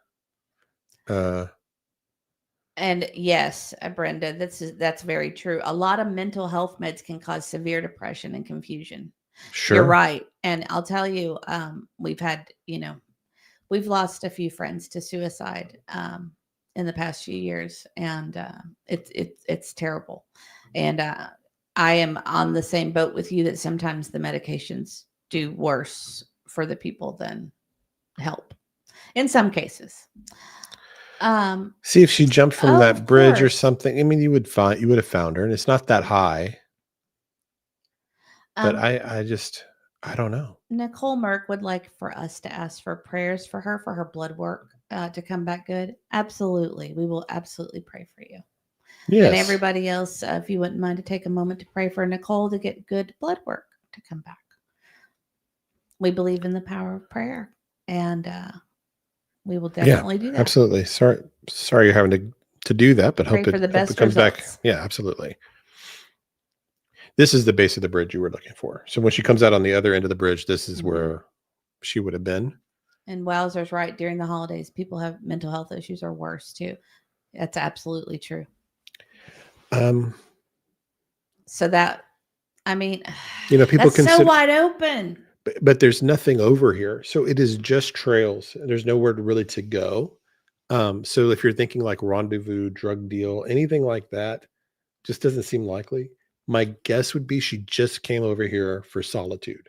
And yes, Brenda, that's very true. A lot of mental health meds can cause severe depression and confusion. Sure. You're right. And I'll tell you, we've had, we've lost a few friends to suicide in the past few years, and it's terrible. And I am on the same boat with you that sometimes the medications do worse for the people than help in some cases. See if she jumped from that bridge or course. something. I mean, you would have found her, and it's not that high. But I don't know. Nicole Merck would like for us to ask for prayers for her blood work to come back good. Absolutely. We will absolutely pray for you. Yes. And everybody else, if you wouldn't mind to take a moment to pray for Nicole to get good blood work to come back. We believe in the power of prayer, and we will definitely do that. Absolutely. Sorry you're having to do that, but Pray hope for the best it comes back. results. Yeah, absolutely. This is the base of the bridge you were looking for. So when she comes out on the other end of the bridge, this is where she would have been. And Wowzer's right. During the holidays, people have mental health issues or worse too. That's absolutely true. So that, I mean, people that's consider so wide open. but there's nothing over here. So it is just trails. There's nowhere really to go. So if you're thinking like rendezvous, drug deal, anything like that, just doesn't seem likely. My guess would be she just came over here for solitude,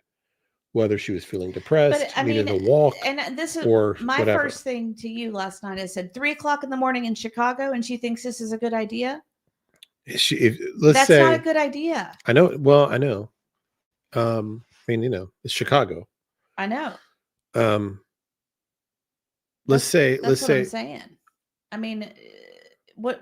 whether she was feeling depressed, needed a walk, and this is or my whatever. first thing to you last night. I said 3:00 in the morning in Chicago, and she thinks this is a good idea. That's not a good idea. I know. Well, I know. I mean, it's Chicago. I know. Let's say I'm saying. I mean, what?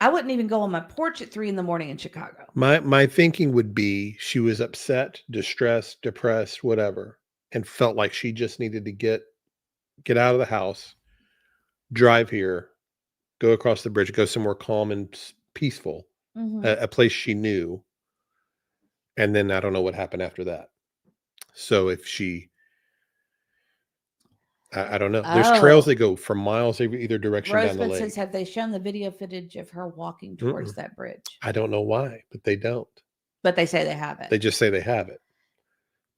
I wouldn't even go on my porch at 3 in the morning in Chicago. My thinking would be she was upset, distressed, depressed, whatever, and felt like she just needed to get out of the house, drive here, go across the bridge, go somewhere calm and peaceful, a place she knew. And then I don't know what happened after that. So if she, I don't know. There's trails that go for miles either direction down the Rosebud lake. says, have they shown the video footage of her walking towards that bridge? I don't know why, but they don't. But they say they have it. They just say they have it,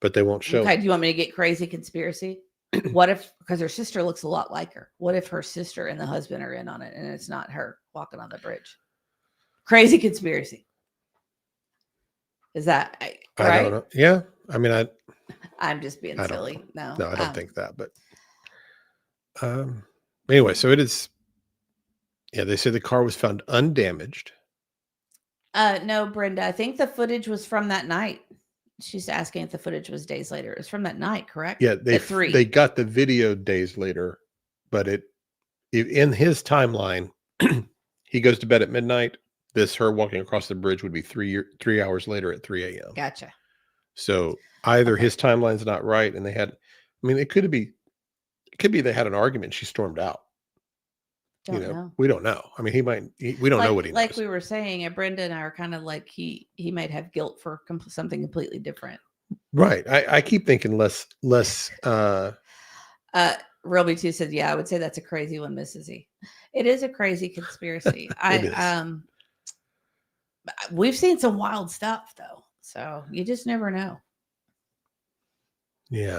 but they won't show Okay, it. do you want me to get crazy conspiracy? What if, because her sister looks a lot like her, what if her sister and the husband are in on it and it's not her walking on the bridge? Crazy conspiracy. Is that right? I don't know. Yeah. I mean, I'm just being silly. No, I don't think that, but anyway, so it is. Yeah, they say the car was found undamaged. No, Brenda, I think the footage was from that night. She's asking if the footage was days later. It's from that night, correct? Yeah, they got the video days later, but in his timeline, he goes to bed at midnight. Her walking across the bridge would be 3 hours later at 3 a.m. Gotcha. So either his timeline's not right, and it could be they had an argument. She stormed out. Don't know. We don't know. I mean, we don't know what he knows. Like we were saying, Brenda and I are kind of like he might have guilt for something completely different. Right. I keep thinking less. Roby 2 said, yeah, I would say that's a crazy one, Mrs. E. It is a crazy conspiracy. We've seen some wild stuff though, so you just never know. Yeah,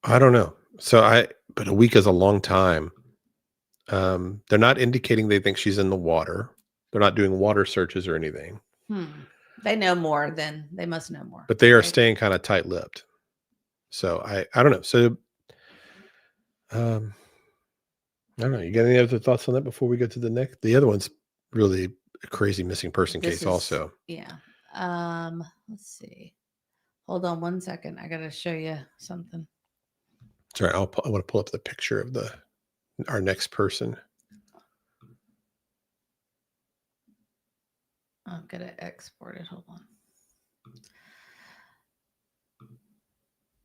I don't know. But a week is a long time. They're not indicating they think she's in the water. They're not doing water searches or anything. they know more than they must know more. But they are right? staying kind of tight-lipped. So I don't know. So I don't know. You got any other thoughts on that before we go to the next? The other one's really a crazy missing person This case is- also. Yeah. Let's see. Hold on 1 second. I gotta show you something. Sorry, I want to pull up the picture of our next person. I'm gonna export it. Hold on.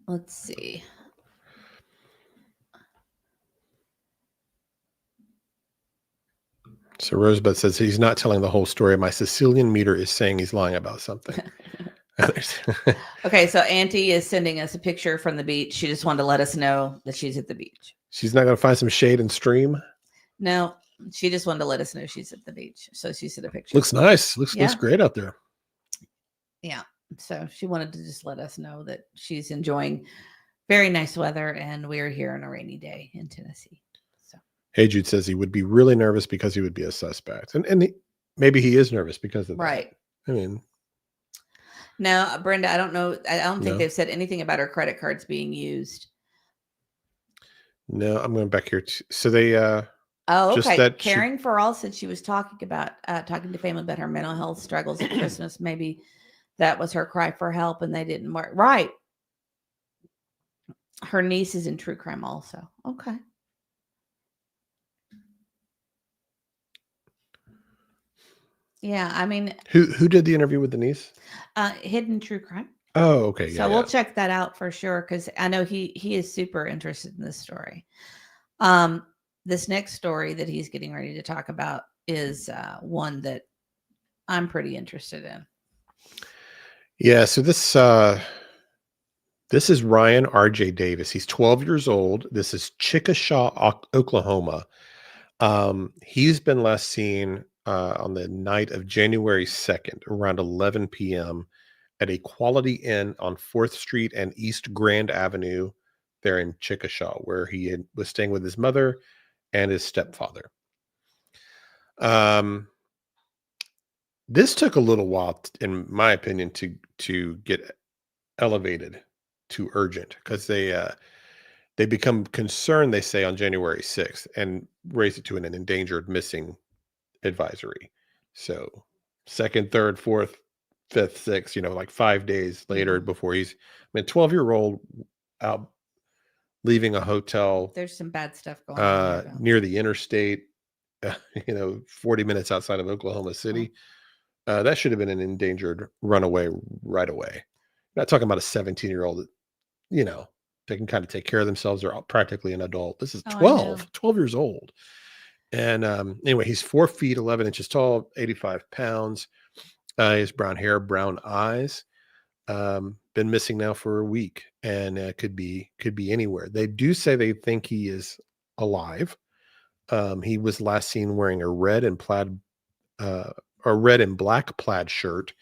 Let's see. So Rosebud says he's not telling the whole story. My Sicilian meter is saying he's lying about something. Okay, so Auntie is sending us a picture from the beach. She just wanted to let us know that she's at the beach. She's not going to find some shade and stream. No, she just wanted to let us know she's at the beach. So she sent a picture. Looks nice. Looks Yeah. great out there. Yeah. So she wanted to just let us know that she's enjoying very nice weather, and we're here on a rainy day in Tennessee. So Hey Jude says he would be really nervous because he would be a suspect, and maybe he is nervous because of that. right. I mean, No, Brenda, I don't know. I don't think No. they've said anything about her credit cards being used. no, I'm going back here. So they Oh, Just okay. that she- Caring for All said she was talking to family about her mental health struggles at Christmas. Maybe that was her cry for help, and they didn't work. Right. Her niece is in true crime also. Okay. Yeah, I mean, who did the interview with the niece? hidden true crime. Oh, okay. So we'll check that out for sure, because I know he is super interested in this story. This next story that he's getting ready to talk about is one that I'm pretty interested in. Yeah. So this is Ryan R.J. Davis. He's 12 years old. This is Chickasha, Oklahoma. He's been last seen on the night of January 2nd, around 11 p.m. at a Quality Inn on 4th Street and East Grand Avenue there in Chickasha, where he was staying with his mother and his stepfather. This took a little while, in my opinion, to get elevated to urgent, because they become concerned, they say, on January 6th and raise it to an endangered missing advisory. So 2nd, 3rd, 4th, 5th, 6th, like 5 days later before 12-year-old out leaving a hotel. There's some bad stuff going on there, near the interstate, 40 minutes outside of Oklahoma City. That should have been an endangered runaway right away. Not talking about a 17-year-old, they can kind of take care of themselves. They're practically an adult. This is 12 years old. And anyway, he's 4 feet, 11 inches tall, 85 pounds. He has brown hair, brown eyes. Been missing now for a week, and could be anywhere. They do say they think he is alive. He was last seen wearing a red and black plaid shirt,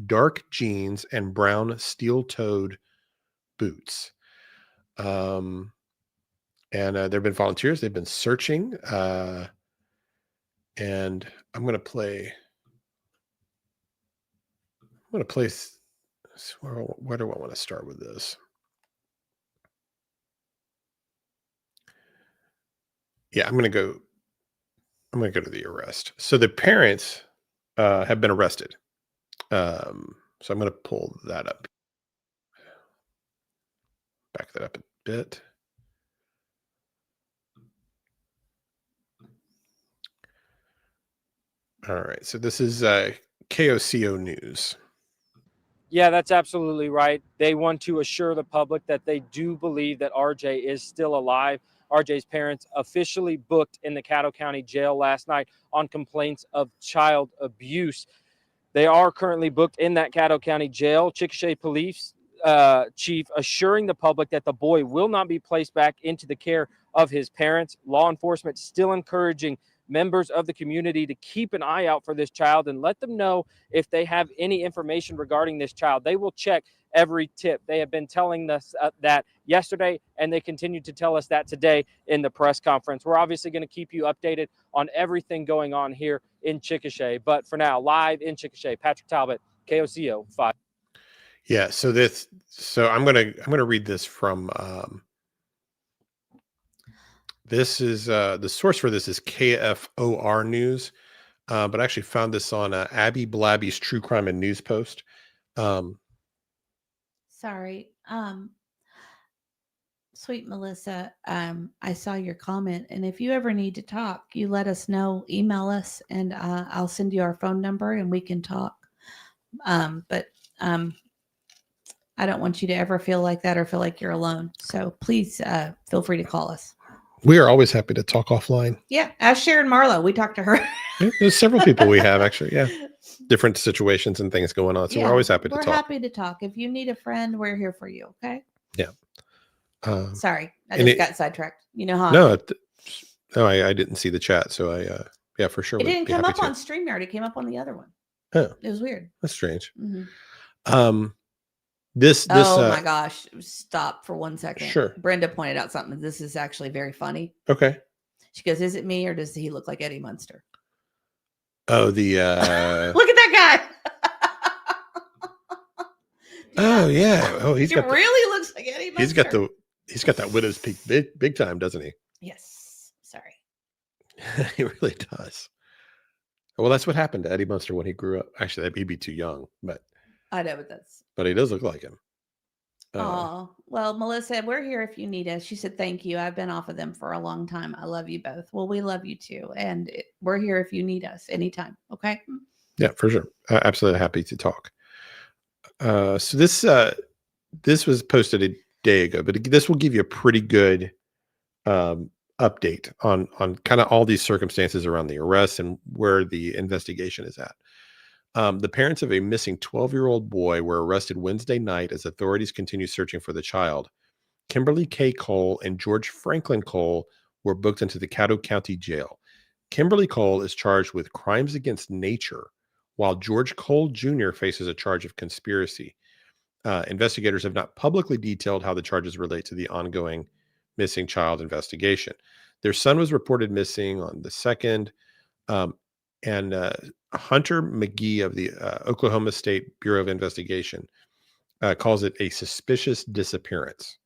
dark jeans, and brown steel-toed boots. And there have been volunteers. They've been searching. And I'm going to play. Where do I want to start with this? Yeah, I'm going to go to the arrest. So the parents have been arrested. So I'm going to pull that up. Back that up a bit. All right. So this is KOCO News. Yeah, that's absolutely right. They want to assure the public that they do believe that RJ is still alive. RJ's parents officially booked in the Caddo County Jail last night on complaints of child abuse. They are currently booked in that Caddo County Jail. Chickasha Police Chief assuring the public that the boy will not be placed back into the care of his parents. Law enforcement still encouraging members of the community to keep an eye out for this child and let them know if they have any information regarding this child. They will check every tip. They have been telling us that yesterday, and they continue to tell us that today in the press conference. We're obviously going to keep you updated on everything going on here in Chickasha. But for now, live in Chickasha, Patrick Talbot, KOCO 5. Yeah. So I'm gonna read this from this is the source for this is KFOR News, but I actually found this on Abby Blabby's True Crime and News Post. Sorry. Sweet Melissa, I saw your comment, and if you ever need to talk, you let us know, email us, and I'll send you our phone number and we can talk. But I don't want you to ever feel like that or feel like you're alone. So please feel free to call us. We are always happy to talk offline. Yeah, ask Sharon Marlowe. We talked to her. There's several people we have actually. Yeah, different situations and things going on. So we're always happy to We're talk. happy to talk. If you need a friend, we're here for you. Okay. Yeah. Sorry, I just got sidetracked. You know how? No, I didn't see the chat, so yeah, for sure. It didn't come up on StreamYard. It came up on the other one. Oh, it was weird. That's strange. Mm-hmm. This. Oh my gosh! Stop for 1 second. Sure. Brenda pointed out something. This is actually very funny. Okay. She goes, "Is it me or does he look like Eddie Munster?" Oh, the look at that guy. Oh yeah. Oh, he really looks like Eddie Munster. He's got that widow's peak big time, doesn't he? Yes. Sorry. He really does. Well, that's what happened to Eddie Munster when he grew up. Actually, he'd be too young, but I know, but he does look like him. Oh, well, Melissa, we're here if you need us. She said, "Thank you. I've been off of them for a long time. I love you both." Well, we love you too, and we're here if you need us anytime. Okay. Yeah, for sure. Absolutely happy to talk. So this was posted a day ago, but this will give you a pretty good update on kind of all these circumstances around the arrest and where the investigation is at. The parents of a missing 12-year-old boy were arrested Wednesday night as authorities continue searching for the child. Kimberly K. Cole and George Franklin Cole were booked into the Caddo County Jail. Kimberly Cole is charged with crimes against nature, while George Cole Jr. faces a charge of conspiracy. Investigators have not publicly detailed how the charges relate to the ongoing missing child investigation. Their son was reported missing on the 2nd, and Hunter McGee of the Oklahoma State Bureau of Investigation calls it a suspicious disappearance.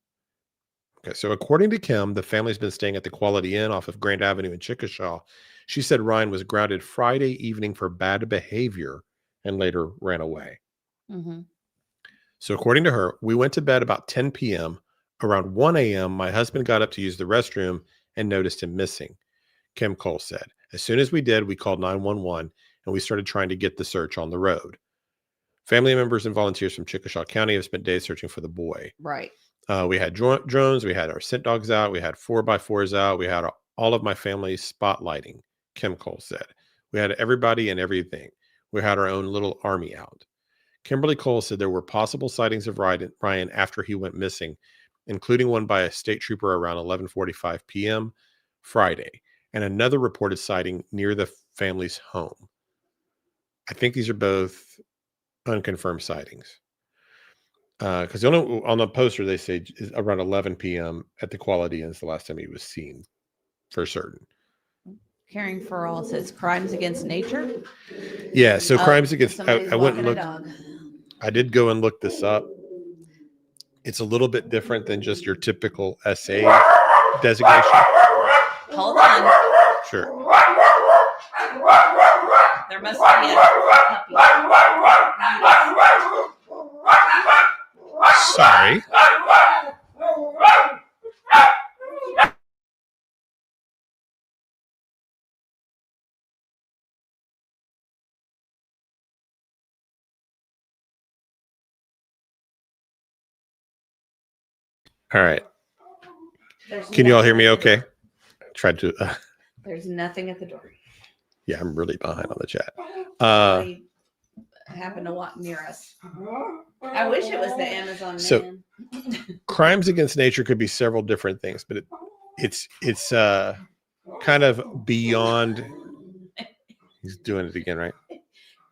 Okay, so according to Kim, the family's been staying at the Quality Inn off of Grand Avenue in Chickasha. She said Ryan was grounded Friday evening for bad behavior and later ran away. Mm-hmm. So according to her, we went to bed about 10 p.m. Around 1 a.m., my husband got up to use the restroom and noticed him missing, Kim Cole said. As soon as we did, we called 911 and we started trying to get the search on the road. Family members and volunteers from Chickasha County have spent days searching for the boy. Right. We had drones, we had our scent dogs out, we had 4x4s out, we had all of my family spotlighting, Kim Cole said. We had everybody and everything. We had our own little army out. Kimberly Cole said there were possible sightings of Ryan after he went missing, including one by a state trooper around 11:45 p.m. Friday, and another reported sighting near the family's home. I think these are both unconfirmed sightings. Because on the poster, they say around 11 p.m. at the Quality Inn is the last time he was seen for certain. Caring for All says crimes against nature. Yeah, so crimes against. I went and looked. Dog. I did go and look this up. It's a little bit different than just your typical SA designation. Hold on. Sure. There must be a puppy. Sorry. All right. Can you all hear me okay? I tried to. There's nothing at the door. Yeah, I'm really behind on the chat. I happen to walk near us. I wish it was the Amazon man. Crimes against nature could be several different things, but it's kind of beyond. He's doing it again, right?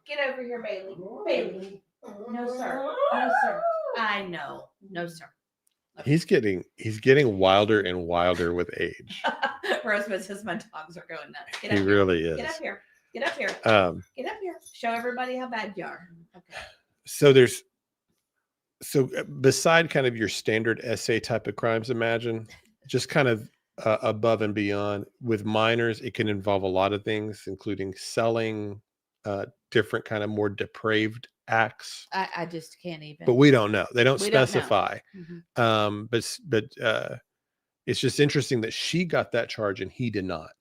Get over here, Bailey. Bailey. No, sir. No, sir. I know. No, sir. He's getting wilder and wilder with age. Rosemond says my dogs are going nuts. He really is. Get up here. Get up here. Get up here. Show everybody how bad you are. Okay. So beside kind of your standard essay type of crimes, imagine just kind of above and beyond with minors, it can involve a lot of things, including selling different kind of more depraved acts. I just can't even. But we don't know. They don't We don't know. specify. Mhm. But it's just interesting that she got that charge and he did not.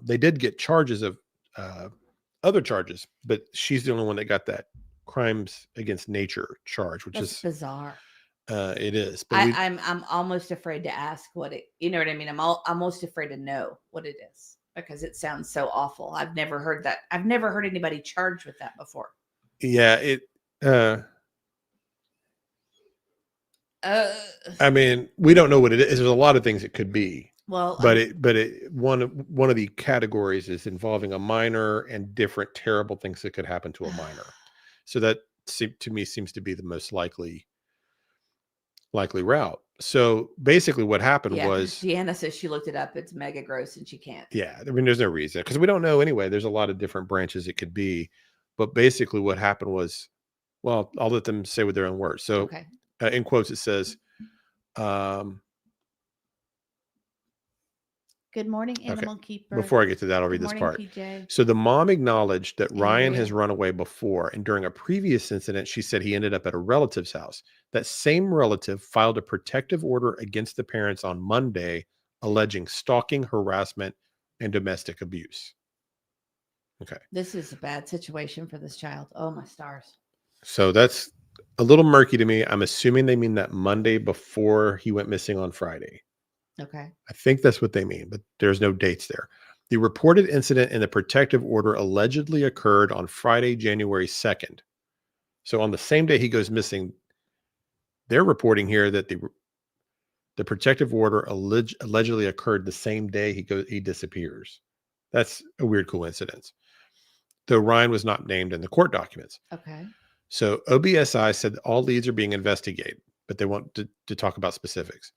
They did get charges of other charges, but she's the only one that got that crimes against nature charge, which That's is bizarre. it is. But I'm almost afraid to ask what it. You know what I mean? I'm almost afraid to know what it is because it sounds so awful. I've never heard that. I've never heard anybody charged with that before. yeah, I mean, we don't know what it is. There's a lot of things it could be. Well, But one of the categories is involving a minor and different terrible things that could happen to a minor. So that to me seems to be the most likely route. So basically what happened was Deanna says she looked it up. It's mega gross and she can't. yeah, I mean, there's no reason because we don't know anyway. There's a lot of different branches it could be. But basically what happened was, well, I'll let them say with their own words. So Okay. in quotes, it says, Good morning, Animal Keeper. before I get to that, I'll read Good this morning, part. PJ. So the mom acknowledged that Ryan Andrea. has run away before. And during a previous incident, she said he ended up at a relative's house. That same relative filed a protective order against the parents on Monday, alleging stalking, harassment, and domestic abuse. Okay. This is a bad situation for this child. Oh, my stars. So that's a little murky to me. I'm assuming they mean that Monday before he went missing on Friday. Okay. I think that's what they mean, but there's no dates there. The reported incident in the protective order allegedly occurred on Friday, January 2nd. So on the same day he goes missing, they're reporting here that the protective order allegedly occurred the same day he disappears. That's a weird coincidence. Though Ryan was not named in the court documents. Okay. So OBSI said that all leads are being investigated, but they want to talk about specifics.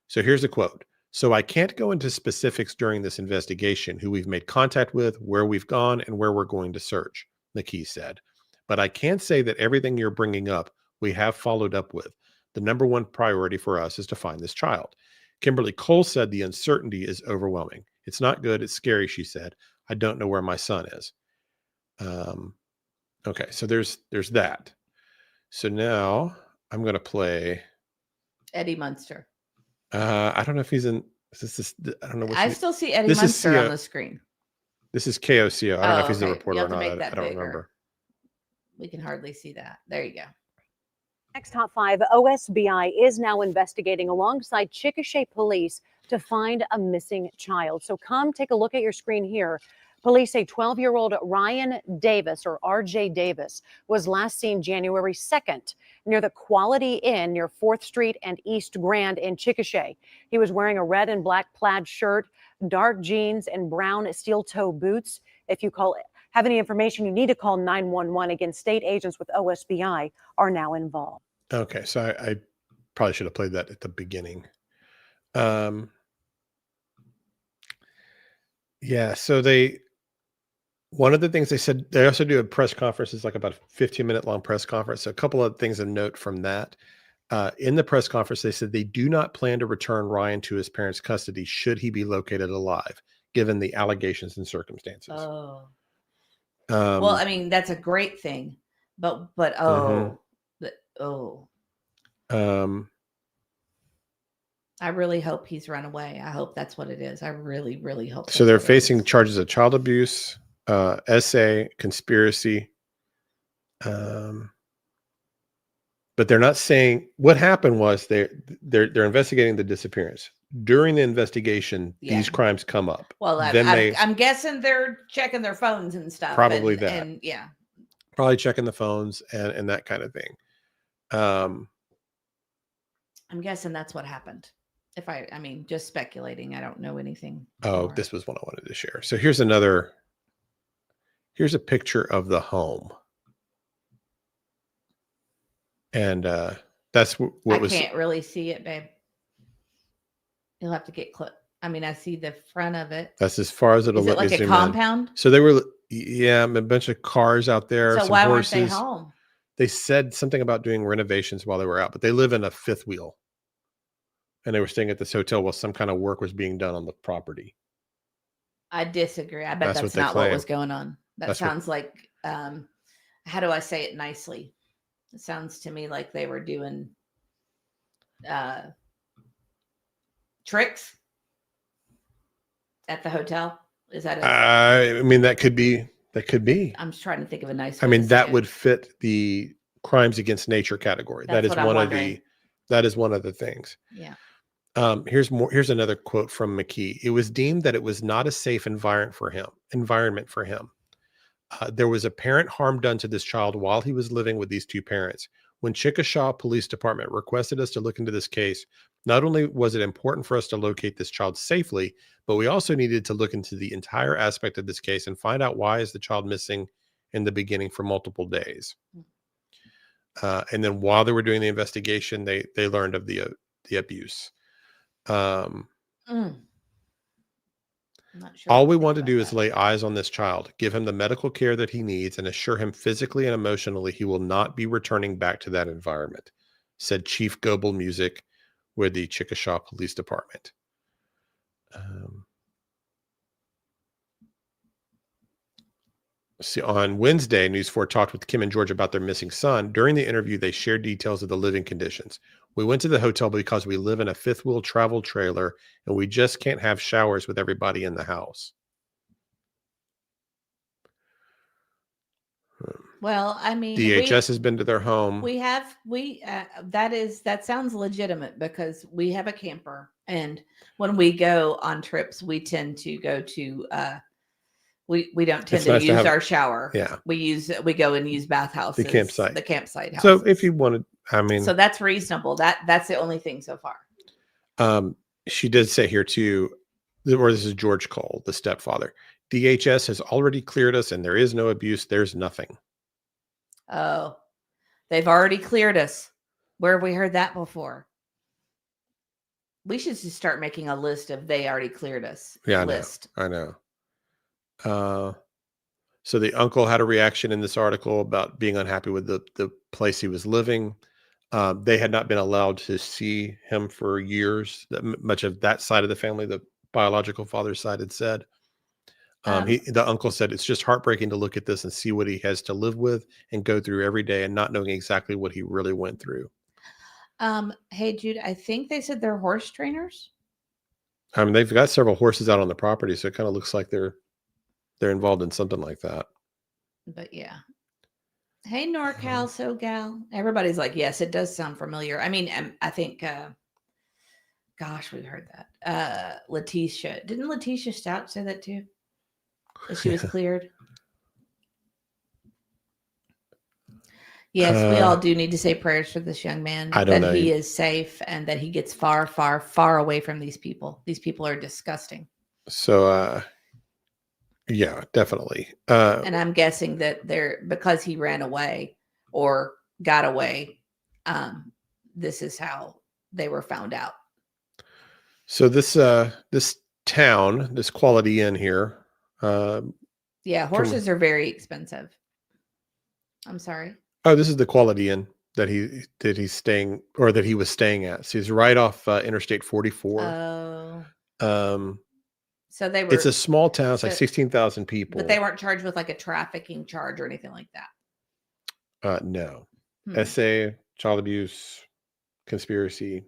So here's a quote. So I can't go into specifics during this investigation, who we've made contact with, where we've gone, and where we're going to search, McKee said. But I can say that everything you're bringing up, we have followed up with. The number one priority for us is to find this child. Kimberly Cole said the uncertainty is overwhelming. It's not good. It's scary, she said. I don't know where my son is. Okay, so there's that. So now I'm going to play Eddie Munster. I don't know if he's in. I don't know. I still see Eddie Munster on the screen. This is KOCO. I don't know if he's the reporter or not. I don't remember. We can hardly see that. There you go. Next top 5, OSBI is now investigating alongside Chickasha police to find a missing child. So come take a look at your screen here. Police say 12-year-old Ryan Davis, or RJ Davis, was last seen January 2nd near the Quality Inn near 4th Street and East Grand in Chickasha. He was wearing a red and black plaid shirt, dark jeans, and brown steel-toe boots. If you have any information, you need to call 911. Again, state agents with OSBI are now involved. Okay, so I probably should have played that at the beginning. Yeah, so one of the things they said, they also do a press conference. It's like about a 15-minute long press conference. So a couple of things of note from that. In the press conference, they said they do not plan to return Ryan to his parents' custody should he be located alive, given the allegations and circumstances. Oh. Well, I mean, that's a great thing, but oh. I really hope he's run away. I hope that's what it is. I really, really hope. So they're facing charges of child abuse, essay, conspiracy. But they're not saying what happened was they're investigating the disappearance. During the investigation, these crimes come up. Well, I'm guessing they're checking their phones and stuff. Probably and yeah. Probably checking the phones and that kind of thing. I'm guessing that's what happened. I mean, just speculating. I don't know anything. Oh, this was one I wanted to share. So here's a picture of the home. And that's what was. I can't really see it, babe. You'll have to get close. I mean, I see the front of it. That's as far as it'll let me zoom in. Is it like a compound? So they were, a bunch of cars out there. So some why horses. weren't they home? they said something about doing renovations while they were out, but they live in a fifth wheel. And they were staying at this hotel while some kind of work was being done on the property. I disagree. I bet That's what that's they not what claim. was going on. That That's what- sounds like, how do I say it nicely? It sounds to me like they were doing tricks at the hotel. Is that it? I mean, that could be. I'm just trying to think of a nice. I way to mean, say that it. would fit the crimes against nature category. That's That is what I'm one of wondering. the. That is one of the things. Yeah. Here's another quote from McKee. It was deemed that it was not a safe environment for him. There was apparent harm done to this child while he was living with these two parents. When Chickasha Police Department requested us to look into this case, not only was it important for us to locate this child safely, but we also needed to look into the entire aspect of this case and find out why is the child missing in the beginning for multiple days. And then while they were doing the investigation, they learned of the abuse. I'm not sure All what we to think want to about do is that. lay eyes on this child, give him the medical care that he needs, and assure him physically and emotionally he will not be returning back to that environment, said Chief Goebel Music with the Chickasha Police Department. See, on Wednesday, News 4 talked with Kim and George about their missing son. During the interview, they shared details of the living conditions. We went to the hotel because we live in a fifth wheel travel trailer and we just can't have showers with everybody in the house. Well, I mean, DHS has been to their home. that sounds legitimate because we have a camper, and when we go on trips, we tend to go to we don't tend to use our shower. Yeah. We go and use bathhouses. The campsite houses. So if you wanted, I mean, so that's reasonable. That's the only thing so far. She did say here too, or this is George Cole, the stepfather. DHS has already cleared us and there is no abuse. There's nothing. Oh, they've already cleared us. Where have we heard that before? We should just start making a list of they already cleared us. Yeah, list. I know. So the uncle had a reaction in this article about being unhappy with the place he was living. They had not been allowed to see him for years. Much of that side of the family, the biological father's side, had said. The uncle said it's just heartbreaking to look at this and see what he has to live with and go through every day and not knowing exactly what he really went through. Hey, Jude, I think they said they're horse trainers. I mean, they've got several horses out on the property, so it kind of looks like they're involved in something like that. But yeah. Hey, NorCal, SoCal. Everybody's like, yes, it does sound familiar. I mean, I think, gosh, we've heard that. Letitia. Didn't Letitia Stout say that too? That she was cleared? Yes, we all do need to say prayers for this young man. I don't know. He is safe and that he gets far, far, far away from these people. These people are disgusting. So, yeah, definitely. And I'm guessing that because he ran away or got away, this is how they were found out. So this town, this Quality Inn here. Yeah, horses are very expensive. I'm sorry. Oh, this is the Quality Inn that he was staying at. So he's right off Interstate 44. Oh. So they were. It's a small town. It's like 16,000 people. But they weren't charged with like a trafficking charge or anything like that. No. SA, child abuse, conspiracy,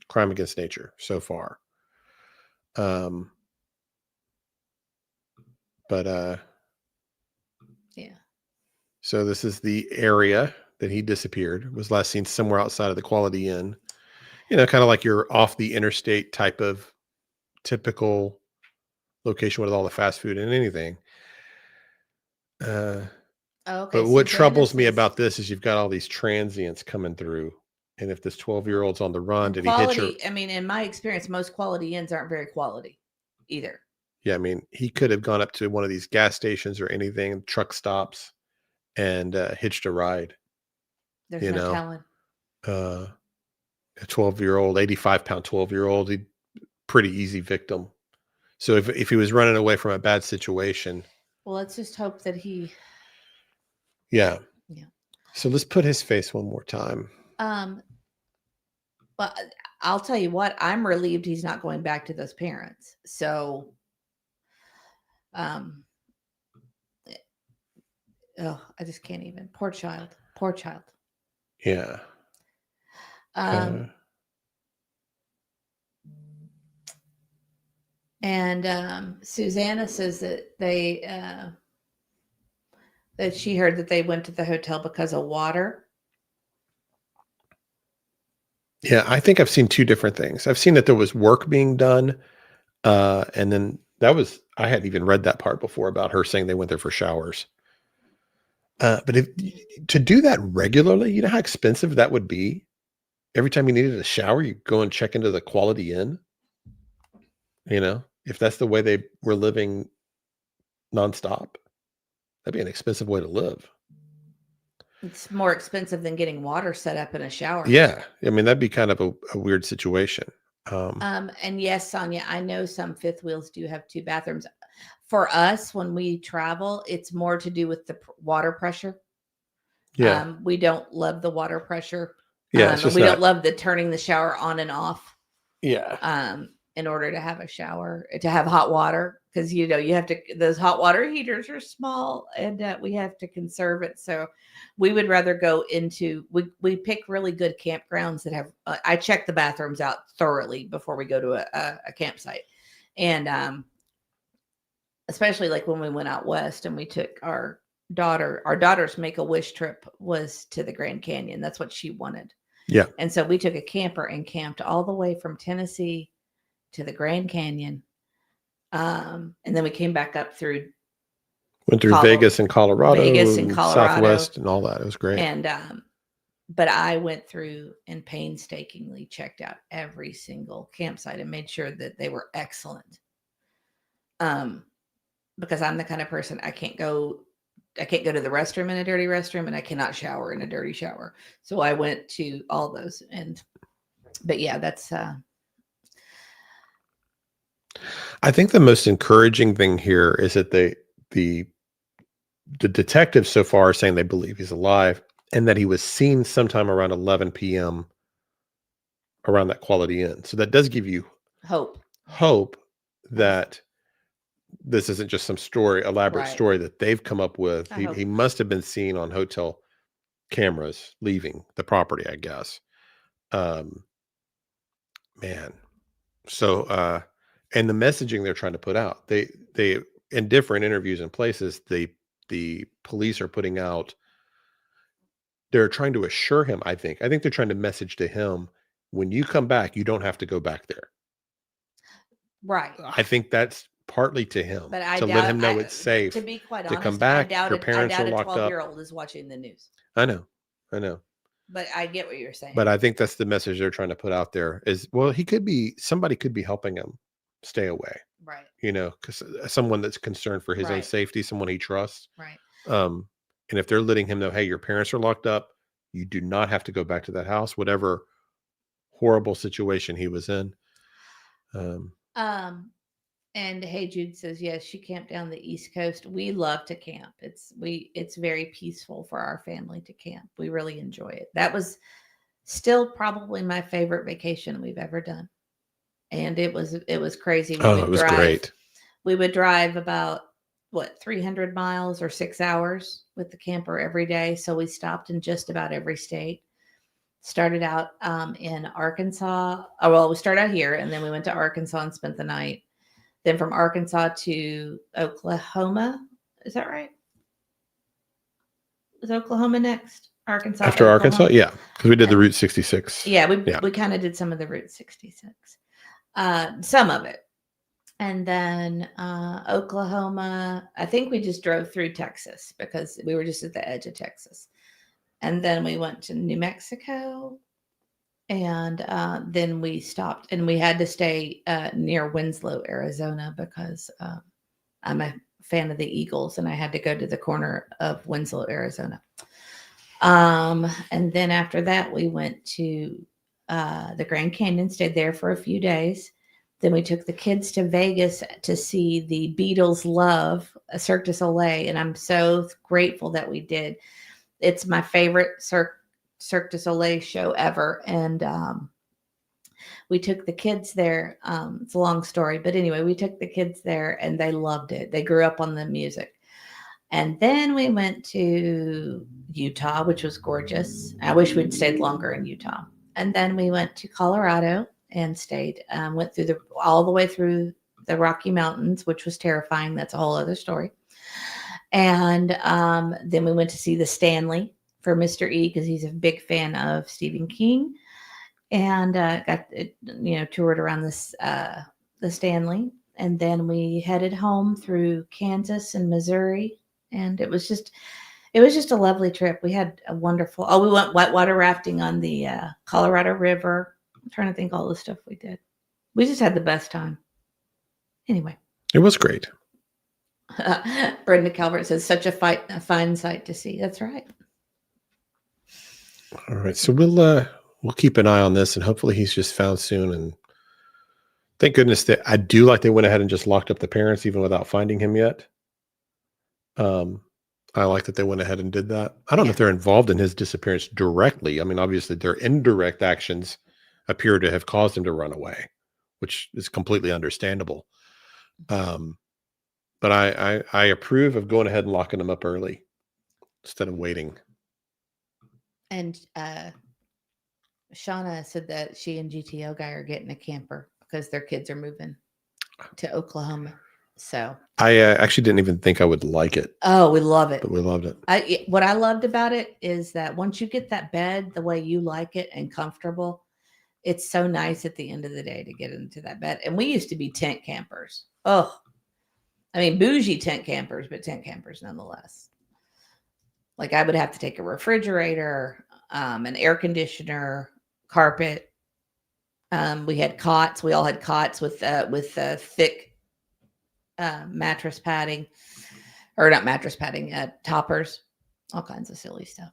crime against nature so far. Yeah. So this is the area that he disappeared. Was last seen somewhere outside of the Quality Inn. You know, kind of like your off the interstate type of typical location with all the fast food and anything. Okay. But what troubles me about this is you've got all these transients coming through. And if this 12-year-old's on the run, did he hit your... I mean, in my experience, most Quality Inns aren't very quality either. Yeah, I mean, he could have gone up to one of these gas stations or anything, truck stops, and hitched a ride. There's no telling. A 12-year-old, 85-pound 12-year-old, he'd pretty easy victim. So if he was running away from a bad situation... Well, let's just hope that he... Yeah. So let's put his face one more time. But I'll tell you what, I'm relieved he's not going back to those parents. So, oh, I just can't even. Poor child. Poor child. Yeah. And Susanna says that that she heard that they went to the hotel because of water. Yeah, I think I've seen two different things. I've seen that there was work being done, and then I hadn't even read that part before about her saying they went there for showers. But to do that regularly, you know how expensive that would be? Every time you needed a shower, you go and check into the Quality Inn. You know, if that's the way they were living nonstop, that'd be an expensive way to live. It's more expensive than getting water set up in a shower. Yeah. I mean, that'd be kind of a weird situation. And yes, Sonia, I know some fifth wheels do have 2 bathrooms. For us, when we travel, it's more to do with the water pressure. Yeah. We don't love the water pressure. Yeah. We don't love the turning the shower on and off. Yeah. In order to have a shower, to have hot water, because you have to, those hot water heaters are small, and we have to conserve it. So we would rather go into, we pick really good campgrounds that have, I check the bathrooms out thoroughly before we go to a campsite. And especially like when we went out west and we took our daughter's Make-A-Wish trip was to the Grand Canyon. That's what she wanted. Yeah. And so we took a camper and camped all the way from Tennessee to the Grand Canyon. And then we came back up through. Went through Vegas and Colorado. Southwest and all that. It was great. And, but I went through and painstakingly checked out every single campsite and made sure that they were excellent. Because I'm the kind of person, I can't go to the restroom in a dirty restroom, and I cannot shower in a dirty shower. So I went to all those, but yeah, that's, I think the most encouraging thing here is that the detectives so far are saying they believe he's alive and that he was seen sometime around 11 p.m. around that Quality Inn. So that does give you hope that this isn't just some elaborate story that they've come up with. He must have been seen on hotel cameras leaving the property, I guess. Man. So, and the messaging they're trying to put out, they in different interviews and places, the police are putting out, they're trying to assure him, I think they're trying to message to him, when you come back, you don't have to go back there. Right. I think that's partly to him, but I to doubt, let him know it's safe. To be quite to honest, come back. I doubt Your parents are locked a up. 12-year-old is watching the news. I know. But I get what you're saying. But I think that's the message they're trying to put out there is, well, somebody could be helping him stay away. Right. Because someone that's concerned for his own safety, someone he trusts. Right. And if they're letting him know, hey, your parents are locked up, you do not have to go back to that house, whatever horrible situation he was in. And Hey Jude says, yes, she camped down the East Coast. We love to camp. It's very peaceful for our family to camp. We really enjoy it. That was still probably my favorite vacation we've ever done. And it was crazy. It was great. We would drive about 300 miles or 6 hours with the camper every day. So we stopped in just about every state. Started out in Arkansas. We started out here, and then we went to Arkansas and spent the night. Then from Arkansas to Oklahoma. Is that right? Is Oklahoma next? Arkansas. After Arkansas? Yeah. Because we did the Route 66. Yeah, we kind of did some of the Route 66. Some of it. And then Oklahoma, I think we just drove through Texas because we were just at the edge of Texas. And then we went to New Mexico. And then we stopped, and we had to stay near Winslow, Arizona, because I'm a fan of the Eagles, and I had to go to the corner of Winslow, Arizona. And then after that, we went to the Grand Canyon, stayed there for a few days. Then we took the kids to Vegas to see the Beatles' Love, a Cirque du Soleil, and I'm so grateful that we did. it's my favorite Cirque du Soleil show ever. And we took the kids there. It's a long story, but anyway, we took the kids there and they loved it. They grew up on the music. And then we went to Utah, which was gorgeous. I wish we'd stayed longer in Utah. And then we went to Colorado and stayed, went through all the way through the Rocky Mountains, which was terrifying. That's a whole other story. And then we went to see the Stanley for Mr. E because he's a big fan of Stephen King, and got toured around this the Stanley. And then we headed home through Kansas and Missouri, and it was just a lovely trip. We had a wonderful. Oh, we went whitewater rafting on the Colorado River. I'm trying to think all the stuff we did. We just had the best time. Anyway, it was great. Brenda Calvert says, "Such a fine sight to see." That's right. All right, so we'll keep an eye on this, and hopefully he's just found soon. And thank goodness that I do like they went ahead and just locked up the parents even without finding him yet. I like that they went ahead and did that. I don't know if they're involved in his disappearance directly. I mean, obviously their indirect actions appear to have caused him to run away, which is completely understandable. But I approve of going ahead and locking them up early instead of waiting. And Shauna said that she and GTO guy are getting a camper because their kids are moving to Oklahoma. So I actually didn't even think I would like it. Oh, we love it. But we loved it. What I loved about it is that once you get that bed the way you like it and comfortable, it's so nice at the end of the day to get into that bed. And we used to be tent campers. Oh, I mean, bougie tent campers, but tent campers nonetheless. Like I would have to take a refrigerator, an air conditioner, carpet. We had cots. We all had cots with thick mattress padding, or not mattress padding, toppers, all kinds of silly stuff.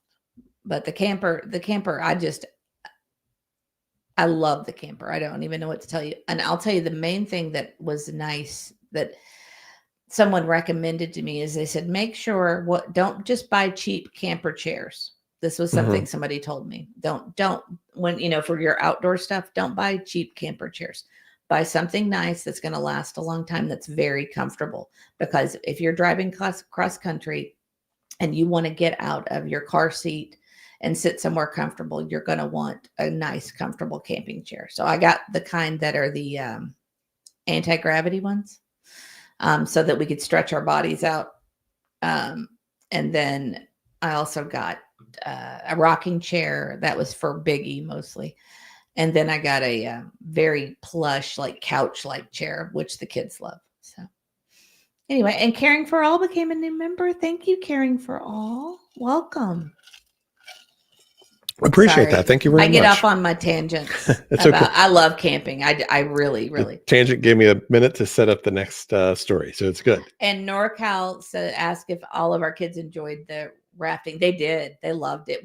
But the camper, I love the camper. I don't even know what to tell you. And I'll tell you the main thing that was nice that someone recommended to me is they said, make sure don't just buy cheap camper chairs. This was something somebody told me. Don't when, for your outdoor stuff, don't buy cheap camper chairs. Buy something nice that's going to last a long time, that's very comfortable. Because if you're driving cross country and you want to get out of your car seat and sit somewhere comfortable, you're going to want a nice, comfortable camping chair. So I got the kind that are the anti-gravity ones, so that we could stretch our bodies out. And then I also got a rocking chair that was for Biggie mostly. And then I got a very plush, like couch-like chair, which the kids love. So anyway, and Caring for All became a new member. Thank you, Caring for All. Welcome. Appreciate that. Thank you very much. I get off on my tangents. It's okay. I love camping. I really. The tangent gave me a minute to set up the next story, so it's good. And NorCal asked if all of our kids enjoyed the rafting. They did. They loved it.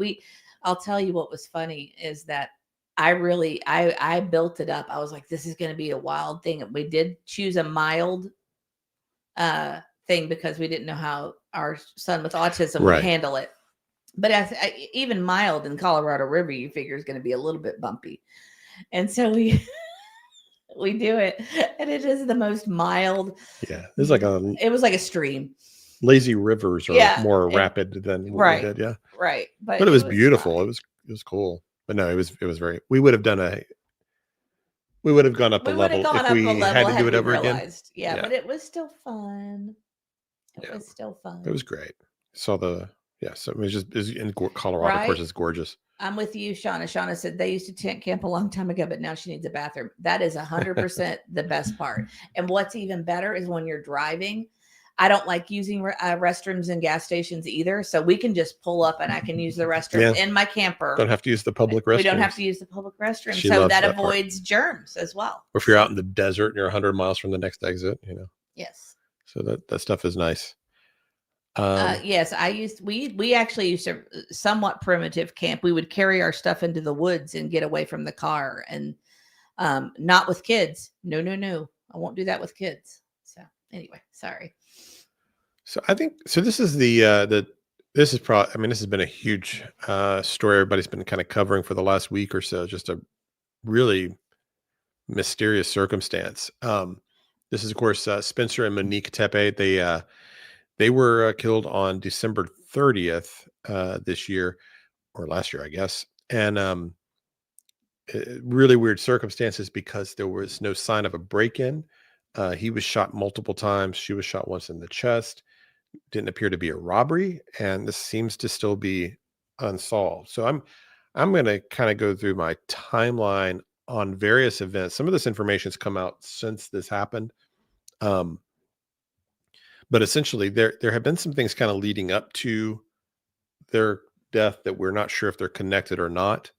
I'll tell you what was funny is that I built it up. I was like, this is going to be a wild thing. We did choose a mild thing because we didn't know how our son with autism would handle it. But even mild in Colorado River, you figure is going to be a little bit bumpy. And so we do it. And it is the most mild. Yeah. It was like a stream. Lazy rivers are more rapid than what we did. Yeah. Right. But it was beautiful. Fun. It was cool. But no, it was very, we would have gone up a level if we had to do it over again. Yeah, but it was still fun. It was still fun. It was great. Saw so it was in Colorado, of course, it's gorgeous. I'm with you, Shauna. Shauna said they used to tent camp a long time ago, but now she needs a bathroom. That is 100% the best part. And what's even better is when you're driving. I don't like using restrooms in gas stations either. So we can just pull up and I can use the restroom in my camper. Don't have to use the public restroom. We don't have to use the public restroom. So that avoids germs as well. Or if you're out in the desert and you're 100 miles from the next exit, Yes. So that stuff is nice. Yes, we actually used to somewhat primitive camp. We would carry our stuff into the woods and get away from the car, and not with kids. No. I won't do that with kids. So anyway, sorry. So I think this is the This is probably, I mean, this has been a huge story everybody's been kind of covering for the last week or so. Just a really mysterious circumstance. This is, of course, Spencer and Monique Tepe. They were killed on December 30th this year, or last year, I guess. And really weird circumstances because there was no sign of a break-in. He was shot multiple times. She was shot once in the chest. Didn't appear to be a robbery, and this seems to still be unsolved. So I'm going to kind of go through my timeline on various events. Some of this information has come out since this happened. But essentially there have been some things kind of leading up to their death that we're not sure if they're connected or not.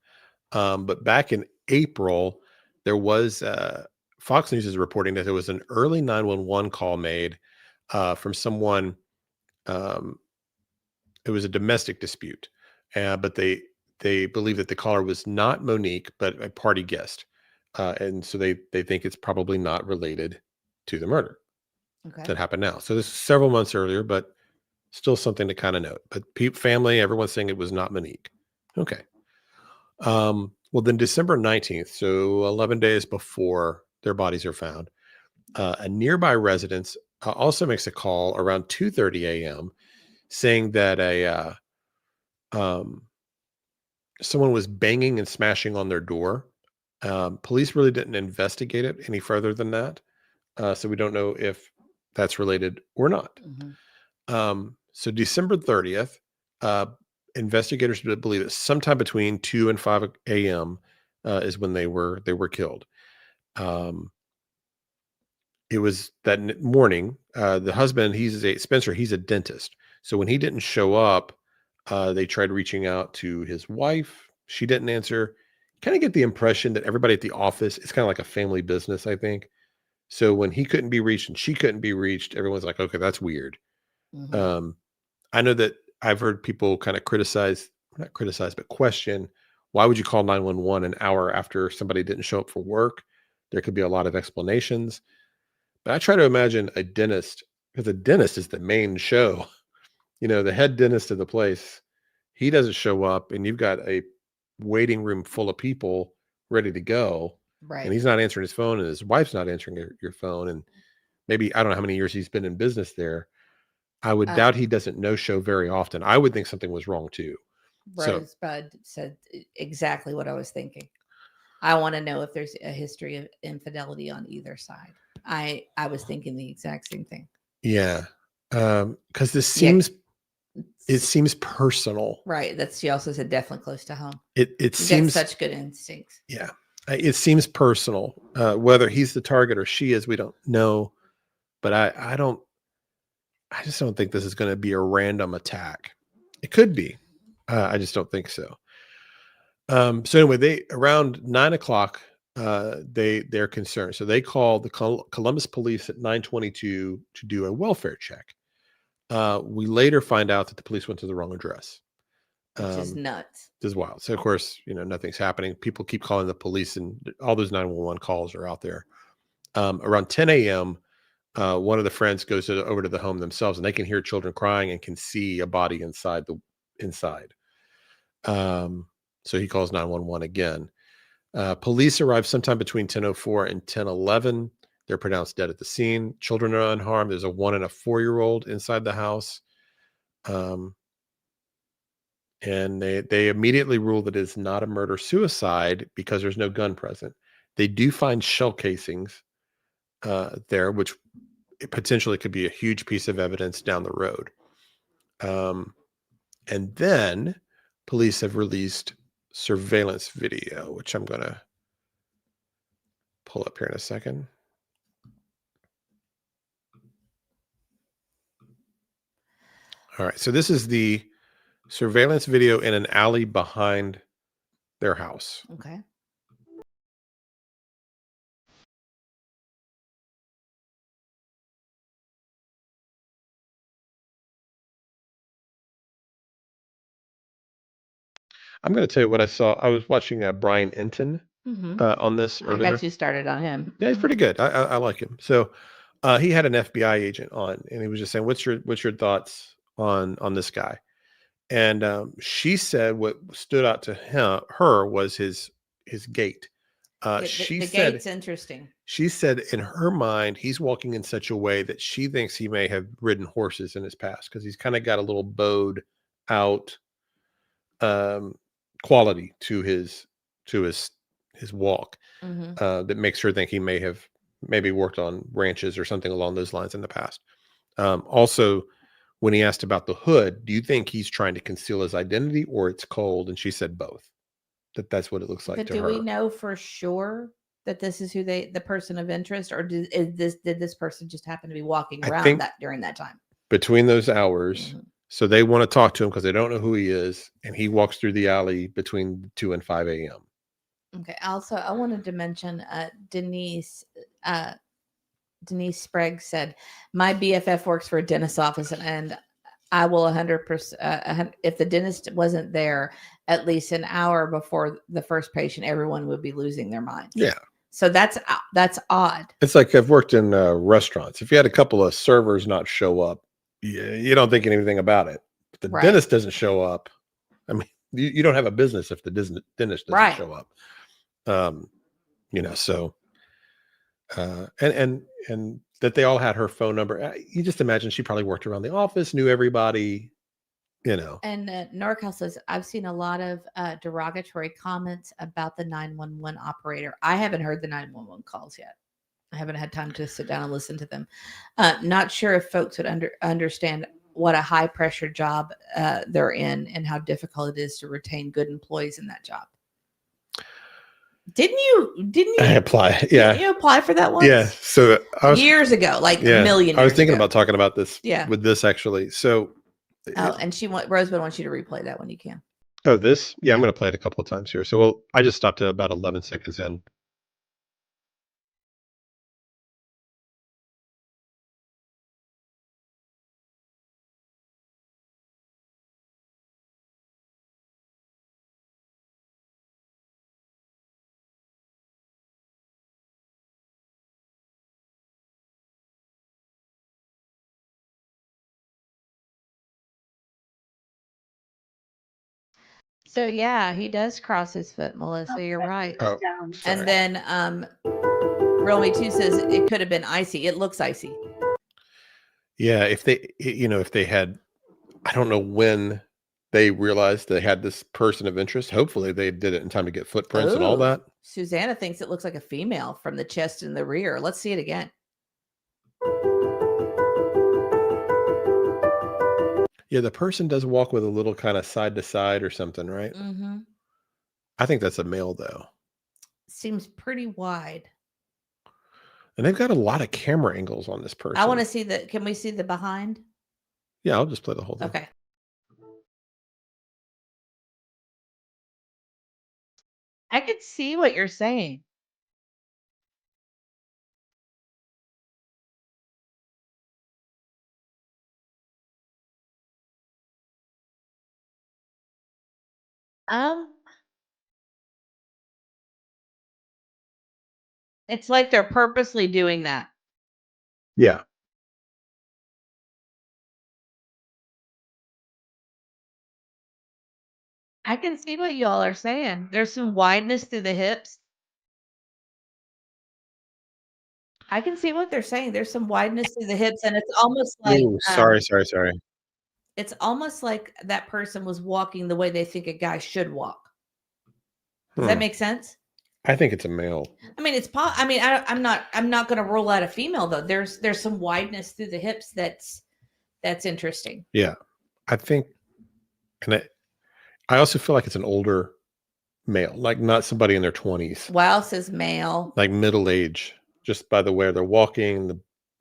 But back in April, there was Fox News is reporting that there was an early 911 call made from someone. It was a domestic dispute, but they believe that the caller was not Monique, but a party guest, and so they think it's probably not related to the murder that happened now. So this is several months earlier, but still something to kind of note. But family, everyone's saying it was not Monique. Okay. Well, then December 19th, so 11 days before their bodies are found, a nearby residence also makes a call around 2:30 a.m. saying that someone was banging and smashing on their door. Police really didn't investigate it any further than that, so we don't know if that's related or not. So December 30th, investigators believe that sometime between 2 and 5 a.m. Is when they were killed. It was that morning. The husband, Spencer, he's a dentist. So when he didn't show up, they tried reaching out to his wife. She didn't answer. Kind of get the impression that everybody at the office, it's kind of like a family business, I think. So when he couldn't be reached and she couldn't be reached, everyone's like, okay, that's weird. I know that I've heard people kind of not criticize, but question, why would you call 911 an hour after somebody didn't show up for work? There could be a lot of explanations. But I try to imagine a dentist, because a dentist is the main show. The head dentist of the place, he doesn't show up, and you've got a waiting room full of people ready to go. Right. And he's not answering his phone, and his wife's not answering your phone. And maybe, I don't know how many years he's been in business there. I would doubt he doesn't no-show very often. I would think something was wrong too. Rosebud said exactly what I was thinking. I want to know if there's a history of infidelity on either side. I was thinking the exact same thing. Yeah. Because this seems, it seems personal. Right. She also said definitely close to home. It seems such good instincts. Yeah. It seems personal. Whether he's the target or she is, we don't know. But I just don't think this is going to be a random attack. It could be. I just don't think so. So anyway, around 9 o'clock, they're concerned. So they call the Columbus police at 9:22 to do a welfare check. We later find out that the police went to the wrong address. Which is nuts. This is wild. So of course, nothing's happening. People keep calling the police, and all those 911 calls are out there. Around 10 a.m., one of the friends goes over to the home themselves, and they can hear children crying and can see a body inside. So he calls 911 again. Police arrive sometime between 10:04 and 10:11. They're pronounced dead at the scene. Children are unharmed. There's a 1 and a 4-year-old inside the house. And they immediately rule that it's not a murder-suicide because there's no gun present. They do find shell casings there, which potentially could be a huge piece of evidence down the road. And then police have released surveillance video, which I'm going to pull up here in a second. All right. So this is the surveillance video in an alley behind their house. Okay. I'm going to tell you what I saw. I was watching Brian Enton on this earlier. I got you started on him. Yeah, he's pretty good. I like him. So he had an FBI agent on, and he was just saying, "What's your thoughts on this guy?" And she said what stood out to her was his gait. The She gate's said interesting. she said in her mind he's walking in such a way that she thinks he may have ridden horses in his past, because he's kind of got a little bowed out quality to his walk Hmm. that makes her think he may have maybe worked on ranches or something along those lines in the past. Also, when he asked about the hood, do you think he's trying to conceal his identity or it's cold? And she said both. That's what it looks like But to do her. we know for sure that this is who the person of interest, or did this person just happen to be walking I around think that during that time? between those hours, Mhm. so they want to talk to him because they don't know who he is, and he walks through the alley between 2 and 5 a.m. Okay. Also, I wanted to mention Denise. Denise Sprague said, "My BFF works for a dentist's office, and I will 100%. If the dentist wasn't there at least an hour before the first patient, everyone would be losing their minds." Yeah. So that's odd. It's like I've worked in restaurants. If you had a couple of servers not show up, you don't think anything about it. If the Right. dentist doesn't show up, I mean, you don't have a business if the dentist doesn't Right. show up. So and that they all had her phone number. You just imagine she probably worked around the office, knew everybody. And NorCal says, "I've seen a lot of derogatory comments about the 911 operator. I haven't heard the 911 calls yet. I haven't had time to sit down and listen to them. Not sure if folks would understand what a high pressure job they're in and how difficult it is to retain good employees in that job." Didn't you I apply. Yeah. didn't you apply for that once? Yeah. So I was years ago, like a million I was years thinking ago. about talking about this Yeah. with this actually. So Oh, and Rosebud wants you to replay that when you can. this? Yeah, I'm going to play it a couple of times here. So I just stopped at about 11 seconds in. So yeah, he does cross his foot, Melissa. You're right. Oh, sorry. And then Real Me Too says it could have been icy. It looks icy. Yeah, if they had, I don't know when they realized they had this person of interest. Hopefully they did it in time to get footprints and all Ooh. that. Susanna thinks it looks like a female from the chest and the rear. Let's see it again. Yeah, the person does walk with a little kind of side to side or something, right? Mm-hmm. I think that's a male though. Seems pretty wide. And they've got a lot of camera angles on this person. I want to see can we see the behind? Yeah, I'll just play the whole thing. Okay. I could see what you're saying. It's like they're purposely doing that. Yeah. I can see what y'all are saying. There's some wideness through the hips. I can see what they're saying. There's some wideness through the hips, and it's almost like Ooh, sorry. it's almost like that person was walking the way they think a guy should walk. Does that make sense? I think it's a male. I mean, I'm not going to rule out a female though. There's some wideness through the hips that's interesting. Yeah, I think, and I also feel like it's an older male, like not somebody in their 20s. Wow says male. Like middle age, just by the way they're walking, the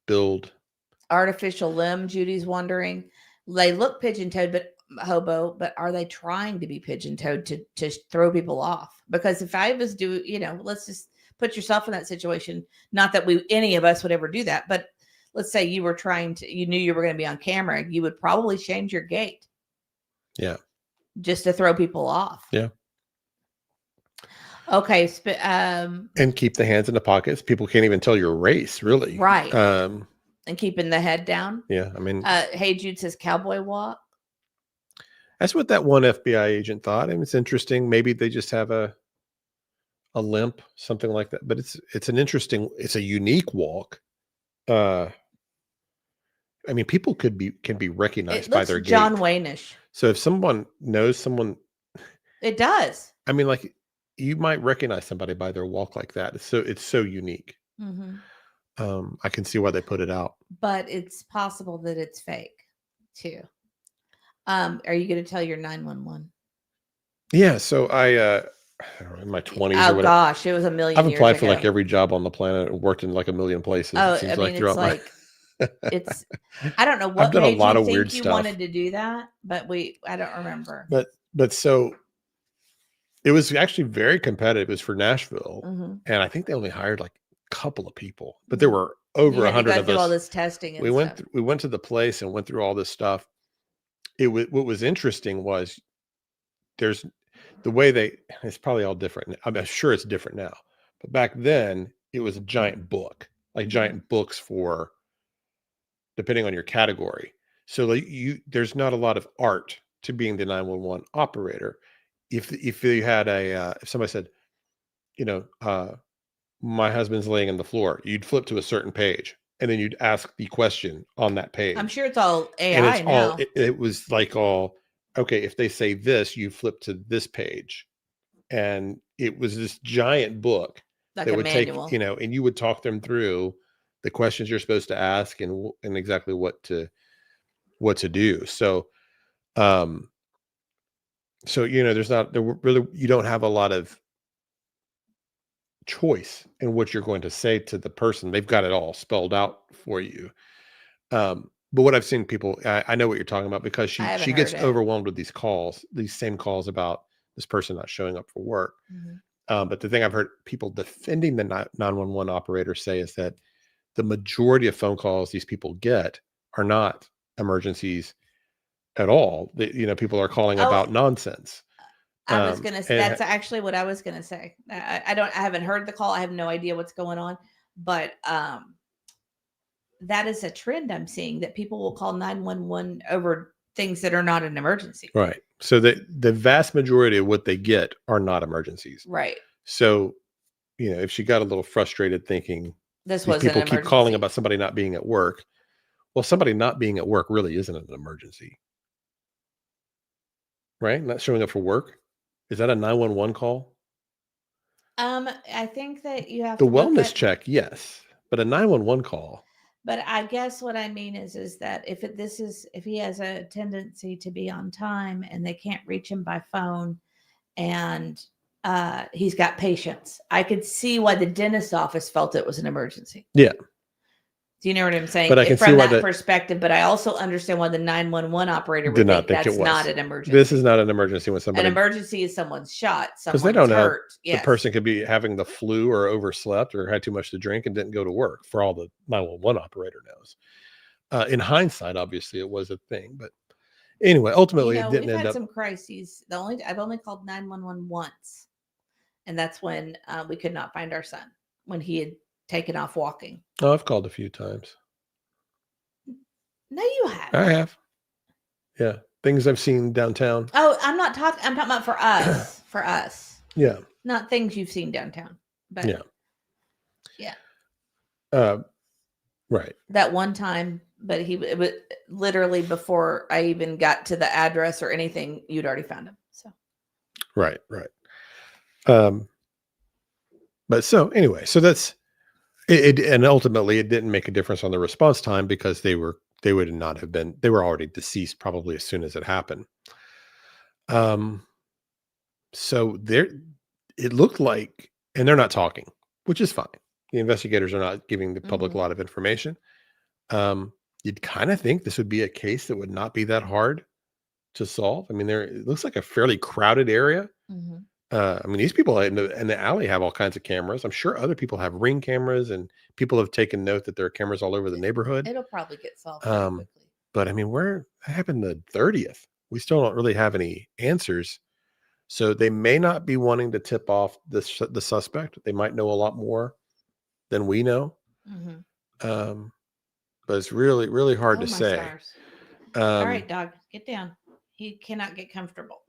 build. Artificial limb, Judy's wondering. They look pigeon-toed, but are they trying to be pigeon-toed to throw people off? Because if I was let's just put yourself in that situation. Not that any of us would ever do that, but let's say you knew you were going to be on camera, you would probably change your gait. Yeah. Just to throw people off. Yeah. Okay. And keep the hands in the pockets. People can't even tell your race, really. Right. And keeping the head down. Yeah. I mean, Hey Jude says cowboy walk. That's what that one FBI agent thought. And it's interesting. Maybe they just have a limp, something like that. But it's a unique walk. I mean, people can be recognized It by looks their John gait. Wayne-ish. So if someone knows someone, It does. I mean, like you might recognize somebody by their walk like that. It's so unique. Hmm. I can see why they put it out. But it's possible that it's fake too. Are you going to tell your 911? Yeah. So I don't know, in my 20s or Oh whatever. gosh, it was a million I've years applied for ago. like every job on the planet and worked in like a million places. Oh, It seems I mean, it's throughout my like it's. I don't know I've what done a made lot you of think weird you stuff. wanted to do that, but I don't remember. But so it was actually very competitive. It was for Nashville, Mm-hmm. and I think they only hired like a couple of people, but there were over You had to 100 go of through all us. this testing and We stuff. went to the place and went through all this stuff. What was interesting was there's the way it's probably all different. I'm sure it's different now, but back then it was a giant book, like giant books for depending on your category. So like there's not a lot of art to being the 911 operator. If you had if somebody said, my husband's laying on the floor, you'd flip to a certain page and then you'd ask the question on that page. I'm sure it's all AI and it's now. all it was like okay, if they say this, you flip to this page. And it was this giant book Like that a would manual. take, and you would talk them through the questions you're supposed to ask and exactly what to do. So you don't have a lot of choice in what you're going to say to the person. They've got it all spelled out for you. But what I've seen people, I know what you're talking about, because I haven't she gets heard it. overwhelmed with these same calls about this person not showing up for work. Mhm. But the thing I've heard people defending the 911 operator say is that the majority of phone calls these people get are not emergencies at all. People are calling about nonsense. I was gonna say and that's actually what I was gonna say. I haven't heard the call. I have no idea what's going on, but that is a trend I'm seeing, that people will call 911 over things that are not an emergency. Right. So the vast majority of what they get are not emergencies. Right. So, if she got a little frustrated thinking This these was people an keep calling emergency. about somebody not being at work. Well, somebody not being at work really isn't an emergency. Right? Not showing up for work. Is that a 911 call? I think that you have The to look wellness at, check, yes, but a 911 call. but I guess what I mean is that if he has a tendency to be on time and they can't reach him by phone, and he's got patients, I could see why the dentist's office felt it was an emergency. Yeah. Do you know what I'm saying? But I can from see why that perspective, but I also understand why the 911 operator would did not think that's it was. not an emergency. This is not an emergency when somebody. An emergency is someone's shot, because they someone's don't know. hurt. Yes. The person could be having the flu or overslept or had too much to drink and didn't go to work, for all the 911 operator knows. In hindsight, obviously, it was a thing, but anyway, ultimately, it didn't we've end had up. some crises. I've only called 911 once, and that's when we could not find our son when he had taken off walking. Oh, I've called a few times. No, you haven't. I have. Yeah, things I've seen downtown. Oh, I'm talking about for us. For us. Yeah. Not things you've seen downtown. But yeah. Right. That one time, but it was literally before I even got to the address or anything, you'd already found him. So. Right. But so anyway, so that's it, and ultimately it didn't make a difference on the response time, because they would not have been. They were already deceased probably as soon as it happened. So it looked like, and they're not talking, which is fine. The investigators are not giving the public a lot of information. You'd kind of think this would be a case that would not be that hard to solve. I mean, it looks like a fairly crowded area. I mean, these people in the alley have all kinds of cameras. I'm sure other people have Ring cameras, and people have taken note that there are cameras all over the neighborhood. It'll probably get solved very quickly. But I mean, that happened the 30th. We still don't really have any answers. So they may not be wanting to tip off the suspect. They might know a lot more than we know. But it's really, really hard to say. All right, dog, get down. He cannot get comfortable.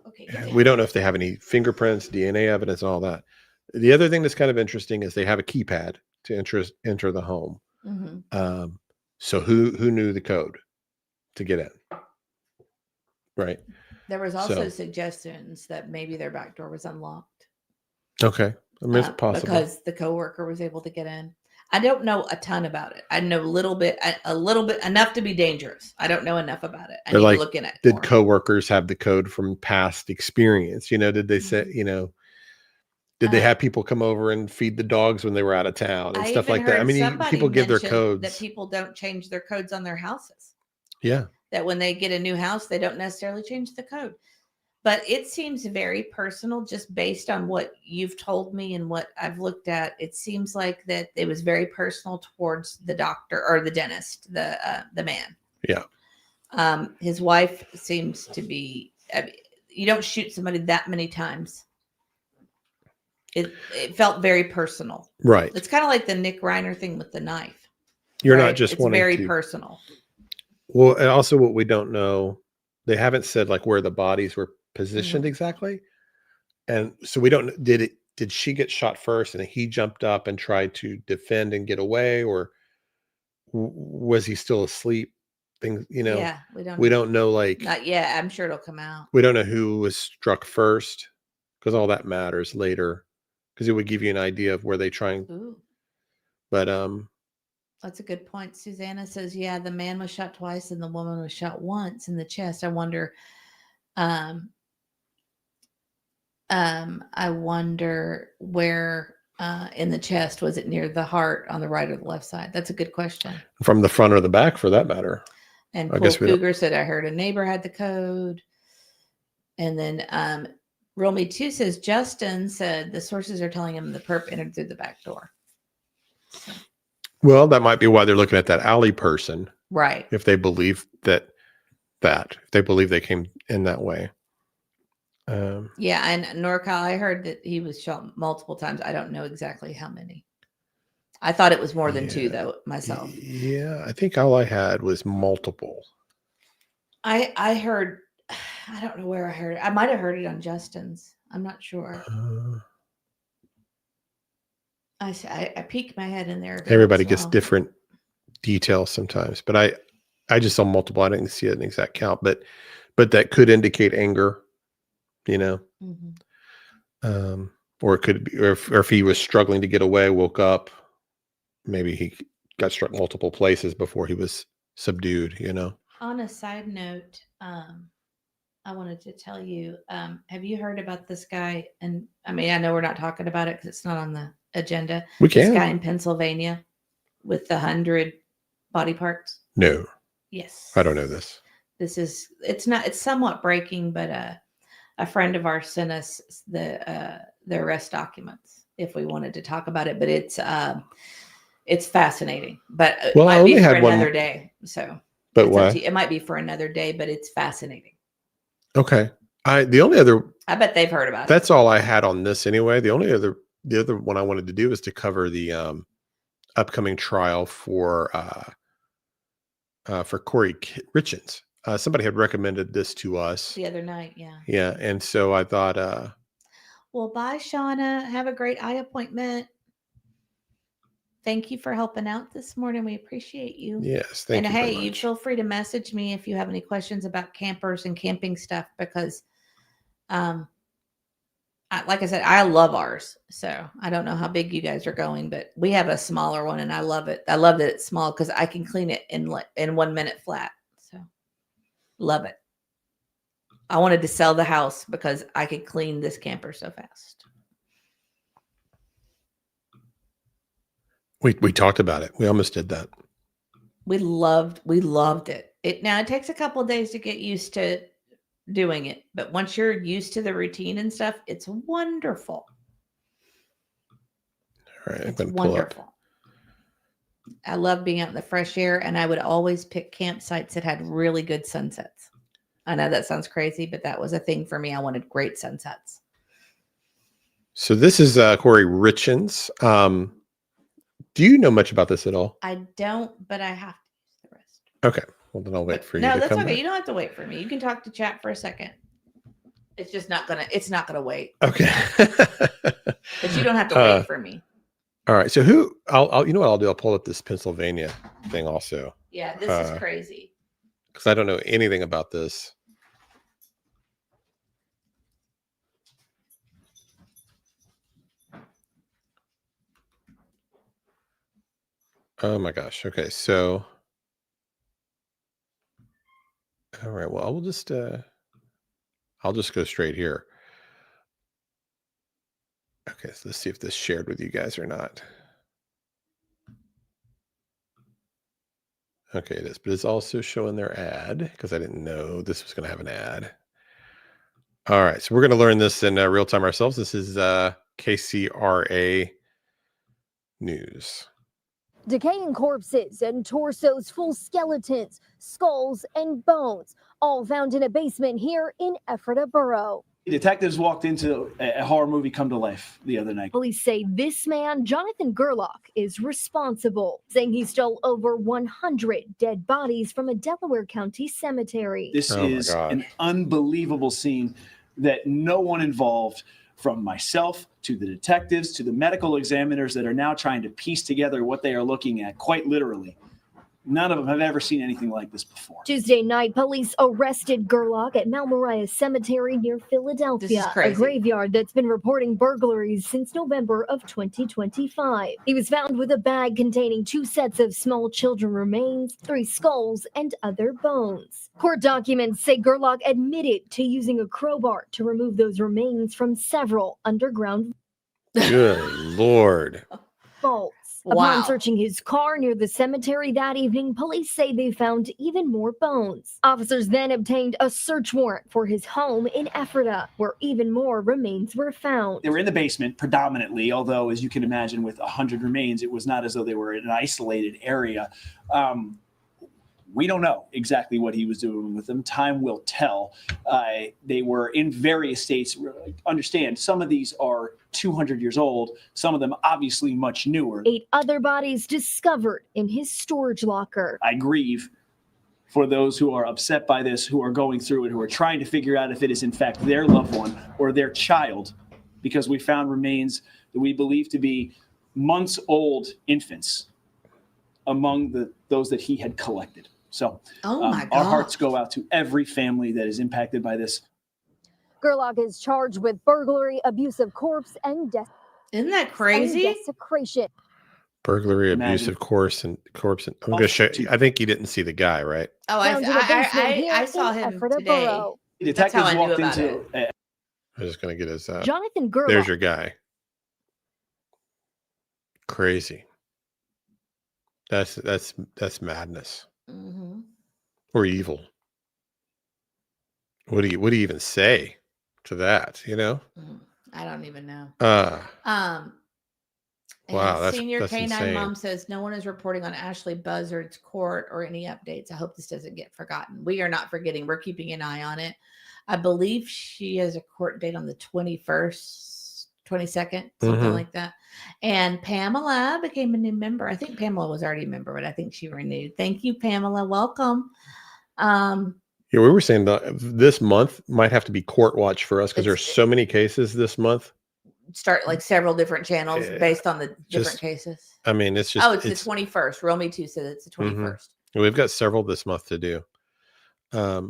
Okay. get We down. don't know if they have any fingerprints, DNA evidence, and all that. The other thing that's kind of interesting is they have a keypad to enter the home. Mhm. So who knew the code to get in? Right. There was also So suggestions that maybe their back door was unlocked. okay, I mean, it's possible. Because the coworker was able to get in. I don't know a ton about it. I know a little bit enough to be dangerous. I don't know enough about it. I They're need like, to look in it did more. coworkers have the code from past experience? Did they say, did they have people come over and feed the dogs when they were out of town and I stuff even like that? I heard mean, somebody people give their mention codes. that people don't change their codes on their houses. Yeah. That when they get a new house, they don't necessarily change the code. But it seems very personal just based on what you've told me and what I've looked at. It seems like that it was very personal towards the doctor or the dentist, the man. Yeah. His wife seems to be, you don't shoot somebody that many times. It felt very personal. Right. It's kind of like the Nick Reiner thing with the knife. You're right? not just it's wanting very to. personal. Well, and also what we don't know, they haven't said like where the bodies were positioned exactly. And so we don't, did she get shot first and he jumped up and tried to defend and get away, or was he still asleep? Things, Yeah, we don't know, like, not yet. I'm sure it'll come out. we don't know who was struck first, because all that matters later, because it would give you an idea of where they trying. Ooh. But That's a good point. Susanna says, yeah, the man was shot twice and the woman was shot once in the chest. I wonder where in the chest, was it near the heart on the right or the left side? That's a good question. from the front or the back, for that matter. And I Pool guess we don't. Cougar said, I heard a neighbor had the code. And then Real Me Too says, Justin said the sources are telling him the perp entered through the back door. So. Well, that might be why they're looking at that alley person. Right. If they believe if they believe they came in that way. Yeah, and NorCal, I heard that he was shot multiple times. I don't know exactly how many. I thought it was more than two, though, myself. Yeah, I think all I had was multiple. I heard, I don't know where I heard it. I might have heard it on Justin's. I'm not sure. I peeked my head in there. Everybody gets different details sometimes, but I just saw multiple. I didn't see an exact count, but that could indicate anger, or it could be, or if he was struggling to get away, woke up, maybe he got struck multiple places before he was subdued, On a side note, I wanted to tell you, have you heard about this guy? And I mean, I know we're not talking about it because it's not on the agenda. We can. This guy in Pennsylvania with the 100 body parts. No. Yes. I don't know this. It's somewhat breaking, but a friend of ours sent us the arrest documents if we wanted to talk about it, but it's fascinating, but it might be for another day. So, but why? It might be for another day, but it's fascinating. Okay. The only other, I bet they've heard about it. That's all I had on this anyway. The other one I wanted to do is to cover the upcoming trial for Corey Richins. Somebody had recommended this to us the other night. Yeah. Yeah. And so I thought, well, bye, Shauna. Have a great eye appointment. Thank you for helping out this morning. We appreciate you. Yes. Thank you. And hey, very you much. feel free to message me if you have any questions about campers and camping stuff, because like I said, I love ours. So I don't know how big you guys are going, but we have a smaller one and I love it. I love that it's small because I can clean it in 1 minute flat. So love it. I wanted to sell the house because I could clean this camper so fast. We talked about it. We almost did that. We loved it. Now it takes a couple of days to get used to doing it, but once you're used to the routine and stuff, it's wonderful. All right, it's wonderful. I love being out in the fresh air, and I would always pick campsites that had really good sunsets. I know that sounds crazy, but that was a thing for me. I wanted great sunsets. So this is Corey Richins. Do you know much about this at all? I don't, but I have to use the rest. Okay. Well, then I'll wait for you No, to that's come okay. back. You don't have to wait for me. You can talk to chat for a second. It's just not gonna. It's not gonna wait. Okay. But you don't have to wait for me. All right. So who? I'll. You know what I'll do? I'll pull up this Pennsylvania thing also Yeah, this is crazy. because I don't know anything about this. Oh my gosh. Okay. So. All right. Well, I'll just go straight here. Okay. So let's see if this shared with you guys or not. Okay, it is, but it's also showing their ad because I didn't know this was going to have an ad. All right, so we're going to learn this in real time ourselves. This is KCRA News. Decaying corpses and torsos full skeletons, skulls, and bones, all found in a basement here in Ephrata Borough. Detectives walked into a horror movie come to life the other night. Police say this man, Jonathan Gerlach, is responsible, saying he stole over 100 dead bodies from a Delaware County cemetery. This is an unbelievable scene that no one involved, from myself to the detectives to the medical examiners that are now trying to piece together what they are looking at, quite literally. None of them have ever seen anything like this before. Tuesday night, police arrested Gerlach at Mount Moriah Cemetery near Philadelphia, This is crazy. a graveyard that's been reporting burglaries since November of 2025. He was found with a bag containing 2 sets of small children remains, 3 skulls, and other bones. Court documents say Gerlach admitted to using a crowbar to remove those remains from several underground Good Lord. vaults. Wow. Upon searching his car near the cemetery that evening, police say they found even more bones. Officers then obtained a search warrant for his home in Ephrata, where even more remains were found. They were in the basement predominantly, although, as you can imagine, with 100 remains, it was not as though they were in an isolated area. We don't know exactly what he was doing with them. Time will tell. They were in various states. Understand, some of these are 200 years old, some of them obviously much newer. 8 other bodies discovered in his storage locker. I grieve for those who are upset by this, who are going through it, who are trying to figure out if it is in fact their loved one or their child, because we found remains that we believe to be months-old infants among those that he had collected. So our hearts go out to every family that is impacted by this. Gerlach is charged with burglary, abuse of corpse, and Isn't that crazy? desecration. Burglary, abuse of corpse, and I'm going to show you. I think you didn't see the guy, right? Oh, Found in a basement here I saw in him Ephrata today. Borough. That's how I knew Detectives walked about into it. I'm just going to get his. Jonathan Gerlach. There's your guy. Crazy. That's madness. Mm-hmm. Or evil. What do you even say to that? You know? I don't even know. Wow, And Senior that's K9 insane. Mom says no one is reporting on Ashley Buzzard's court or any updates. I hope this doesn't get forgotten. We are not forgetting. We're keeping an eye on it. I believe she has a court date on the 21st, 22nd, something like that. And Pamela became a new member. I think Pamela was already a member, but I think she renewed. Thank you, Pamela. Welcome. Yeah, we were saying that this month might have to be court watch for us because there's so many cases this month. Start like several different channels based on the different cases. I mean, it's just. Oh, it's the 21st. Roll Me 2 says it's the 21st. We've got several this month to do. I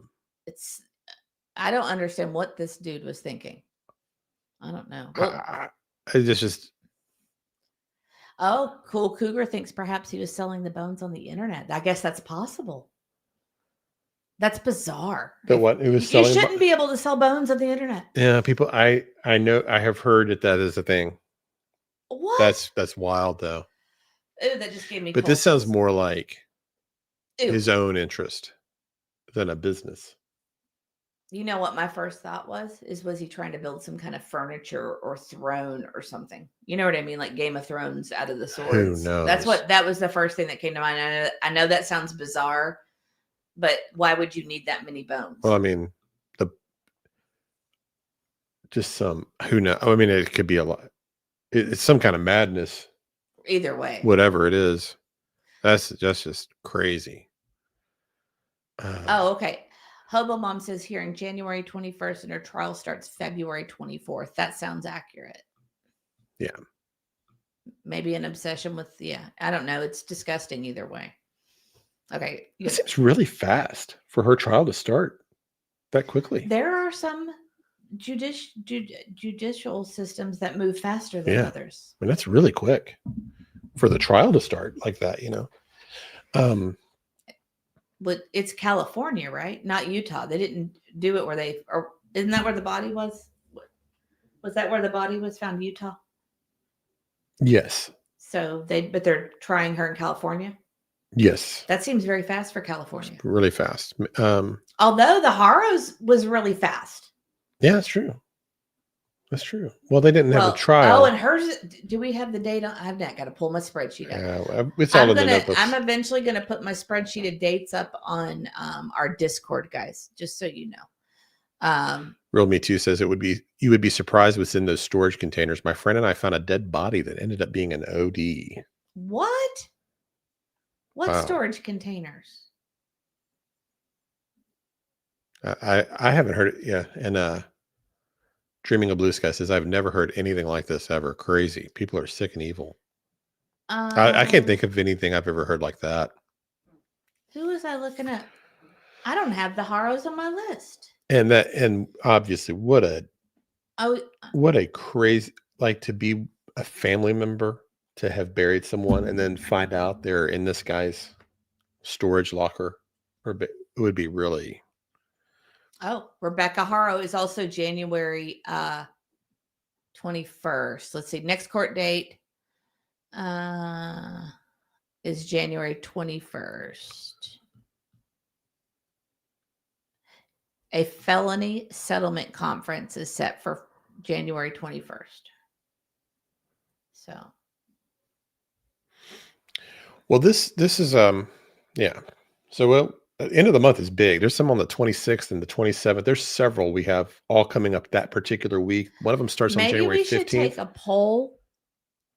don't understand what this dude was thinking. I don't know. Well, It's just. Oh, Cool Cougar thinks perhaps he was selling the bones on the internet. I guess that's possible. That's bizarre. But what he was You selling? shouldn't be able to sell bones on the internet. Yeah, people. I know. I have heard that is a thing. What? That's wild though. Ooh, that just gave me. But this sounds more like Ew. his own interest than a business. You know what my first thought was he trying to build some kind of furniture or throne or something? You know what I mean? Like Game of Thrones out of the swords. Who knows? That was the first thing that came to mind. I know that sounds bizarre, but why would you need that many bones? Well, I mean, who knows? I mean, it could be a lot. It's some kind of madness. Either way. Whatever it is. That's just crazy. Oh, okay. Hobo Mom says hearing January 21st and her trial starts February 24th. That sounds accurate. Yeah. Maybe an obsession with, I don't know. It's disgusting either way. Okay. It seems really fast for her trial to start that quickly. There are some judicial systems that move faster than others. I mean, that's really quick for the trial to start like that, you know. But it's California, right? Not Utah. They didn't do it where or isn't that where the body was? Was that where the body was found? Utah? Yes. So but they're trying her in California? Yes. That seems very fast for California. It's really fast. Although the Harrows was really fast. Yeah, that's true. That's true. Well, they didn't have a trial. Oh, and hers, do we have the date on? I've not got to pull my spreadsheet up. Yeah, it's all in the notebooks. I'm eventually going to put my spreadsheet of dates up on our Discord, guys, just so you know. Real Me Too says you would be surprised what's in those storage containers. My friend and I found a dead body that ended up being an OD. What? What storage containers? I haven't heard it. Yeah. And Dreaming of Blue Sky says, I've never heard anything like this ever. Crazy. People are sick and evil. I can't think of anything I've ever heard like that. Who was I looking at? I don't have the Harrows on my list. And obviously what a crazy, like, to be a family member, to have buried someone and then find out they're in this guy's storage locker, it would be really. Oh, Rebecca Harrow is also January 21st. Let's see. Next court date is January 21st. A felony settlement conference is set for January 21st. So. Well, this is yeah. So end of the month is big. There's some on the 26th and the 27th. There's several we have all coming up that particular week. One of them starts on January 15th. Maybe we should take a poll.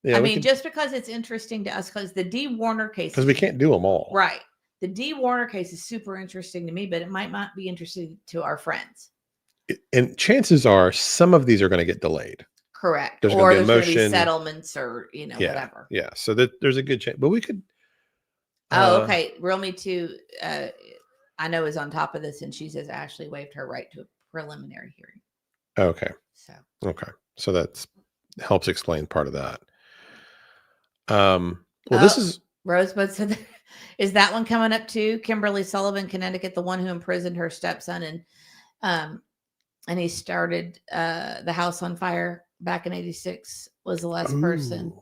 Yeah, I mean, just because it's interesting to us, because the D. Warner case. Because we can't do them all. Right. The D. Warner case is super interesting to me, but it might not be interesting to our friends. And chances are some of these are going to get delayed. Correct. There's or going to be settlements or, whatever. Yeah. So there's a good chance. But we could. Okay. Real Me Too, I know, is on top of this, and she says Ashley waived her right to a preliminary hearing. Okay. So that helps explain part of that. Well, this is Rosebud said, is that one coming up too? Kimberly Sullivan, Connecticut, the one who imprisoned her stepson and he started the house on fire back in '86, was the last person.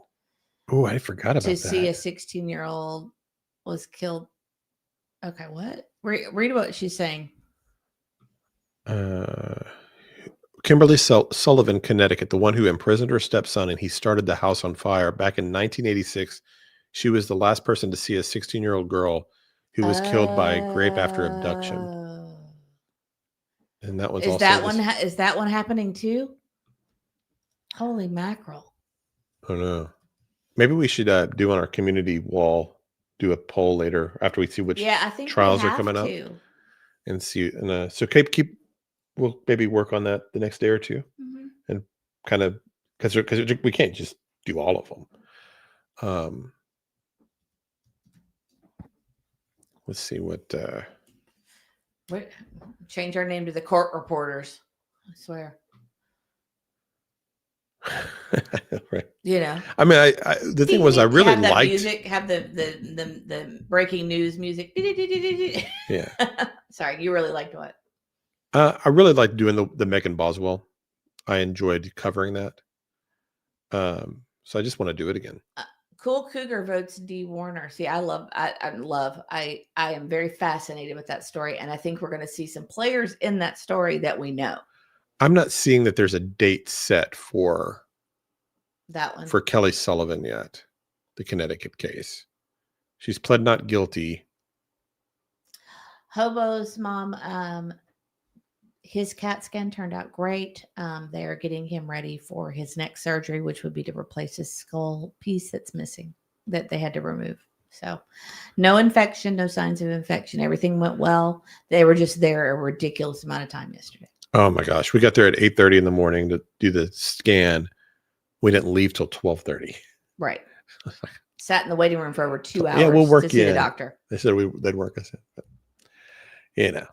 Oh, I forgot about that. To see a 16-year-old was killed. Okay, what? Read what she's saying. Kimberly Sullivan, Connecticut, the one who imprisoned her stepson and he started the house on fire back in 1986. She was the last person to see a 16-year-old girl who was killed by rape after abduction. And that was is that one happening too? Holy mackerel! Oh no! Maybe we should do on our community wall, do a poll later after we see which trials are coming up, and see. And so we'll maybe work on that the next day or two, and kind of because we can't just do all of them. Let's see what. Change our name to the court reporters. I swear. Right. I mean, the thing was, I really liked music. Have the breaking news music. Yeah. Sorry, you really liked what? I really liked doing the Megan Boswell. I enjoyed covering that. So I just want to do it again. Cool Cougar votes D. Warner. See, I am very fascinated with that story, and I think we're going to see some players in that story that we know. I'm not seeing that there's a date set for that one for Kelly Sullivan yet. The Connecticut case. She's pled not guilty. Hobo's mom, his CAT scan turned out great. They are getting him ready for his next surgery, which would be to replace his skull piece that's missing, that they had to remove. So no infection, no signs of infection. Everything went well. They were just there a ridiculous amount of time yesterday. Oh my gosh. We got there at 8:30 in the morning to do the scan. We didn't leave till 12:30. Right. Sat in the waiting room for over 2 hours Yeah, we'll work to see you the in. doctor. They said they'd work us in. But,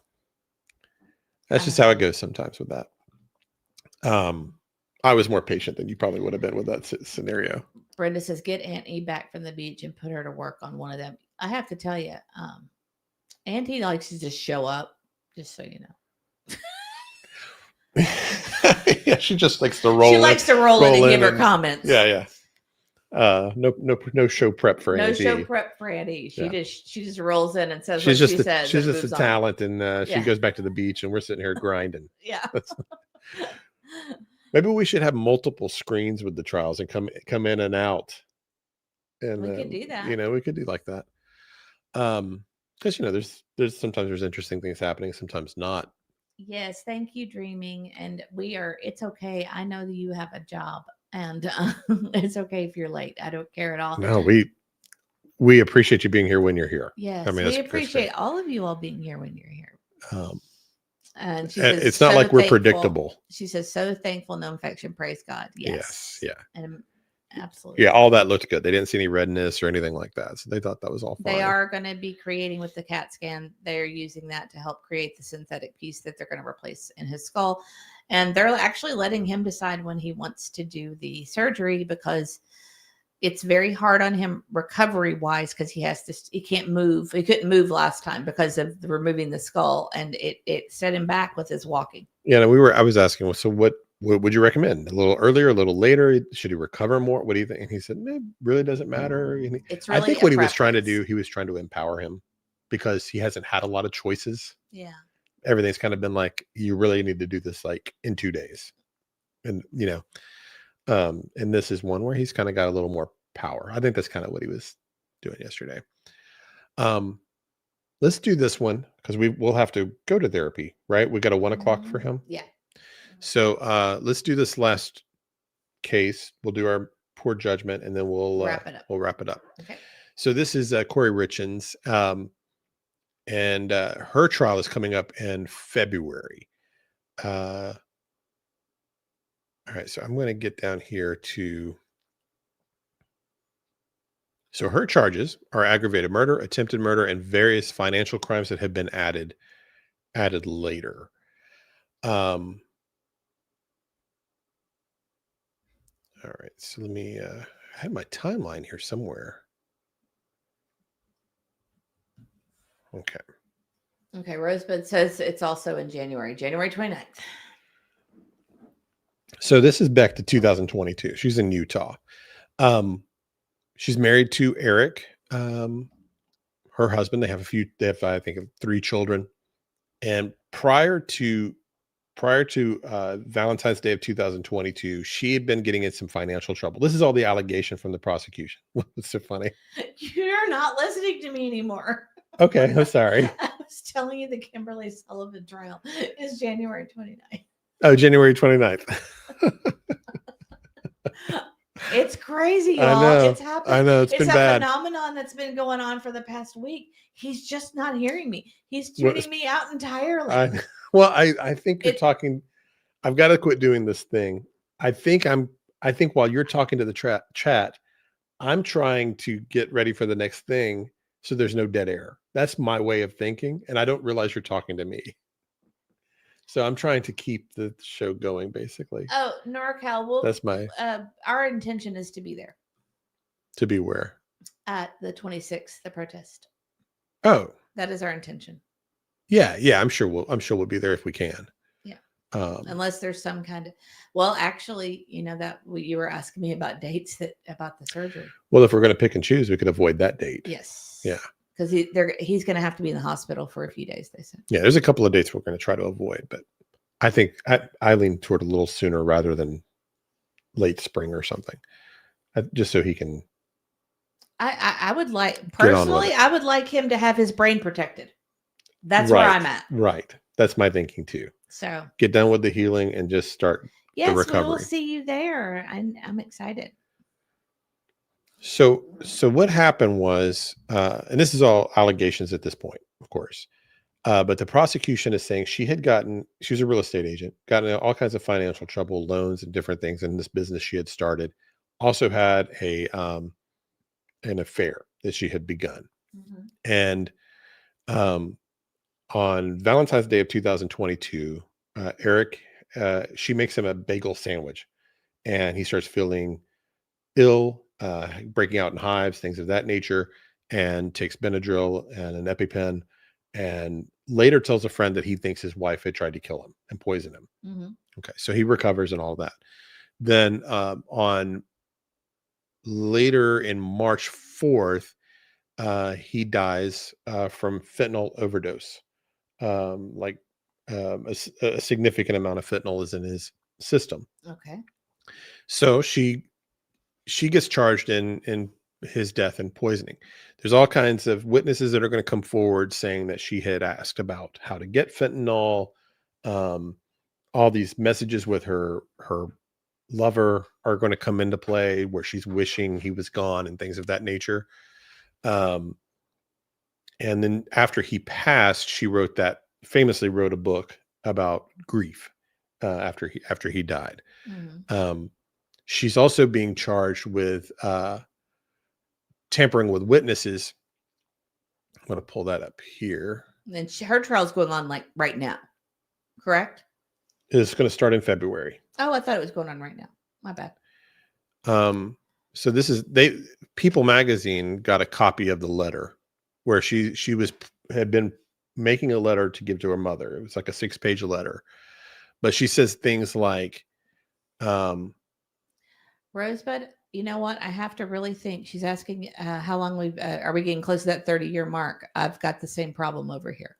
that's just how it goes sometimes with that. I was more patient than you probably would have been with that scenario. Brenda says, get Aunt E back from the beach and put her to work on one of them. I have to tell you, Auntie likes to just show up, just so you know. Yeah, she just likes to roll. She likes to roll in and give her comments. Yeah. No show prep for No Auntie. show prep for Auntie. She just rolls in and says she's what just she says. She's just a talent, and she Yeah. goes back to the beach, and we're sitting here grinding. Yeah. Maybe we should have multiple screens with the trials and come in and out. And we could do that. We could do like that. Because there's sometimes there's interesting things happening, sometimes not. Yes, thank you, Dreaming. And it's okay. I know that you have a job, and it's okay if you're late. I don't care at all. No, we appreciate you being here when you're here. Yes, I mean, we appreciate all of you all being here when you're here. And she and says, it's not so like we're thankful. predictable. She says, so thankful, no infection. Praise God. Yes. Yeah. And absolutely. Yeah, all that looked good. They didn't see any redness or anything like that. So they thought that was all fine. They are going to be creating with the CAT scan. They're using that to help create the synthetic piece that they're going to replace in his skull. And they're actually letting him decide when he wants to do the surgery, because it's very hard on him recovery wise, because he can't move. He couldn't move last time because of removing the skull, and it set him back with his walking. Yeah, I was asking, so what would you recommend? A little earlier, a little later? Should he recover more? What do you think? And he said, it really doesn't matter. It's really I think what he was trying to do, he was trying to empower him, because he hasn't had a lot of choices. Yeah. Everything's kind of been like, you really need to do this like in 2 days. And, and this is one where he's kind of got a little more power. I think that's kind of what he was doing yesterday. Let's do this one, because we'll have to go to therapy, right? We got a 1 o'clock for him. Yeah. So let's do this last case. We'll do our poor judgment, and then we'll wrap it up. Okay. So this is Corey Richens, and her trial is coming up in February. All right, so I'm going to get down here to. So her charges are aggravated murder, attempted murder, and various financial crimes that have been added later. All right, so let me. I had my timeline here somewhere. Okay. Okay, Rosebud says it's also in January 29th. So this is back to 2022. She's in Utah. She's married to Eric, her husband. They have I think 3 children. And prior to Valentine's Day of 2022, she had been getting in some financial trouble. This is all the allegation from the prosecution. What's so funny? You're not listening to me anymore. Okay, I'm sorry. I was telling you the Kimberly Sullivan trial is January 29th. Oh, January 29th. It's crazy, I y'all. know. It's happening. I know. It's been bad. It's a phenomenon that's been going on for the past week. He's just not hearing me. He's tuning me out entirely. I think you're talking. I've got to quit doing this thing. I think while you're talking to the chat, I'm trying to get ready for the next thing, so there's no dead air. That's my way of thinking, and I don't realize you're talking to me. So I'm trying to keep the show going, basically. Oh, NorCal, that's my. Our intention is to be there. To be where? At the 26th, the protest. Oh. That is our intention. Yeah. I'm sure we'll be there if we can. Yeah. Unless there's some kind of. Well, actually, that you were asking me about dates about the surgery. Well, if we're going to pick and choose, we could avoid that date. Yes. Yeah. Because he's going to have to be in the hospital for a few days, they said. Yeah, there's a couple of dates we're going to try to avoid, but I think I lean toward a little sooner rather than late spring or something, just so he can. I would like, personally, I would like him to have his brain protected. That's where I'm at. Right. That's my thinking too. So get done with the healing and just start the recovery. We will see you there. I'm excited. So what happened was, and this is all allegations at this point, of course. But the prosecution is saying she was a real estate agent, gotten in all kinds of financial trouble, loans and different things in this business she had started. Also had an affair that she had begun. And on Valentine's Day of 2022, Eric, she makes him a bagel sandwich, and he starts feeling ill, breaking out in hives, things of that nature, and takes Benadryl and an EpiPen, and later tells a friend that he thinks his wife had tried to kill him and poison him. Okay, so he recovers and all that. Then on later in March 4th, he dies from fentanyl overdose. A significant amount of fentanyl is in his system. Okay. So she gets charged in his death and poisoning. There's all kinds of witnesses that are going to come forward saying that she had asked about how to get fentanyl. All these messages with her lover are going to come into play, where she's wishing he was gone and things of that nature. And then after he passed, she famously wrote a book about grief after he died. She's also being charged with tampering with witnesses. I'm going to pull that up here. And her trial's going on like right now, correct? It's going to start in February. Oh, I thought it was going on right now. My bad. So this is People Magazine got a copy of the letter where she had been making a letter to give to her mother. It was like a 6-page letter, but she says things like, Rosebud, you know what? I have to really think. She's asking how long are we getting close to that 30-year mark? I've got the same problem over here.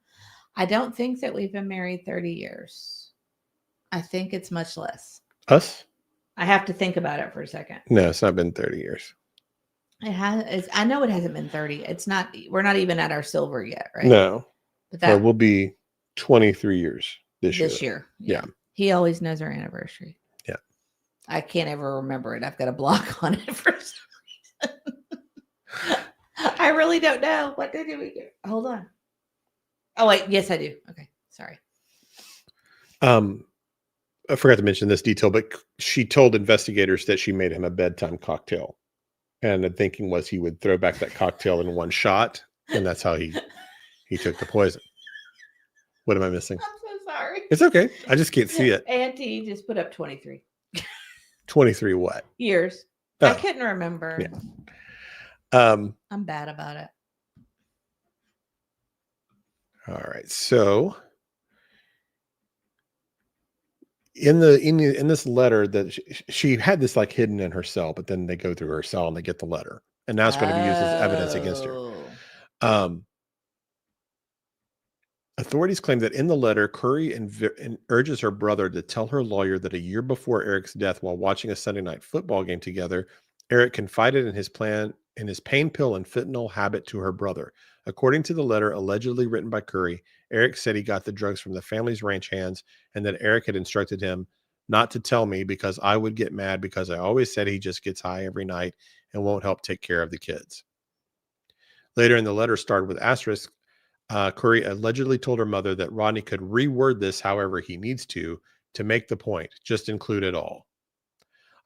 I don't think that we've been married 30 years. I think it's much less. Us? I have to think about it for a second. No, it's not been 30 years. It has. I know it hasn't been 30. It's not. We're not even at our silver yet, right? No. But Well, we'll be 23 years this year. Yeah. He always knows our anniversary. Yeah. I can't ever remember it. I've got a block on it for some reason. I really don't know. What did we do? Hold on. Oh, wait. Yes, I do. Okay. Sorry. I forgot to mention this detail, but she told investigators that she made him a bedtime cocktail. And the thinking was he would throw back that cocktail in one shot. And that's how he took the poison. What am I missing? I'm so sorry. It's okay. I just can't see it. Auntie just put up 23. 23 what? Years. Oh. I couldn't remember. Yeah. I'm bad about it. All right. So in this letter that she had this like hidden in her cell, but then they go through her cell and they get the letter, and now it's going to be used as evidence against her. Authorities claim that in the letter, Curry urges her brother to tell her lawyer that a year before Eric's death, while watching a Sunday night football game together, Eric confided in his pain pill and fentanyl habit to her brother. According to the letter allegedly written by Curry, Eric said he got the drugs from the family's ranch hands, and that Eric had instructed him not to tell me because I would get mad because I always said he just gets high every night and won't help take care of the kids. Later in the letter, starred with asterisk, Curry allegedly told her mother that Rodney could reword this however he needs to make the point, just include it all.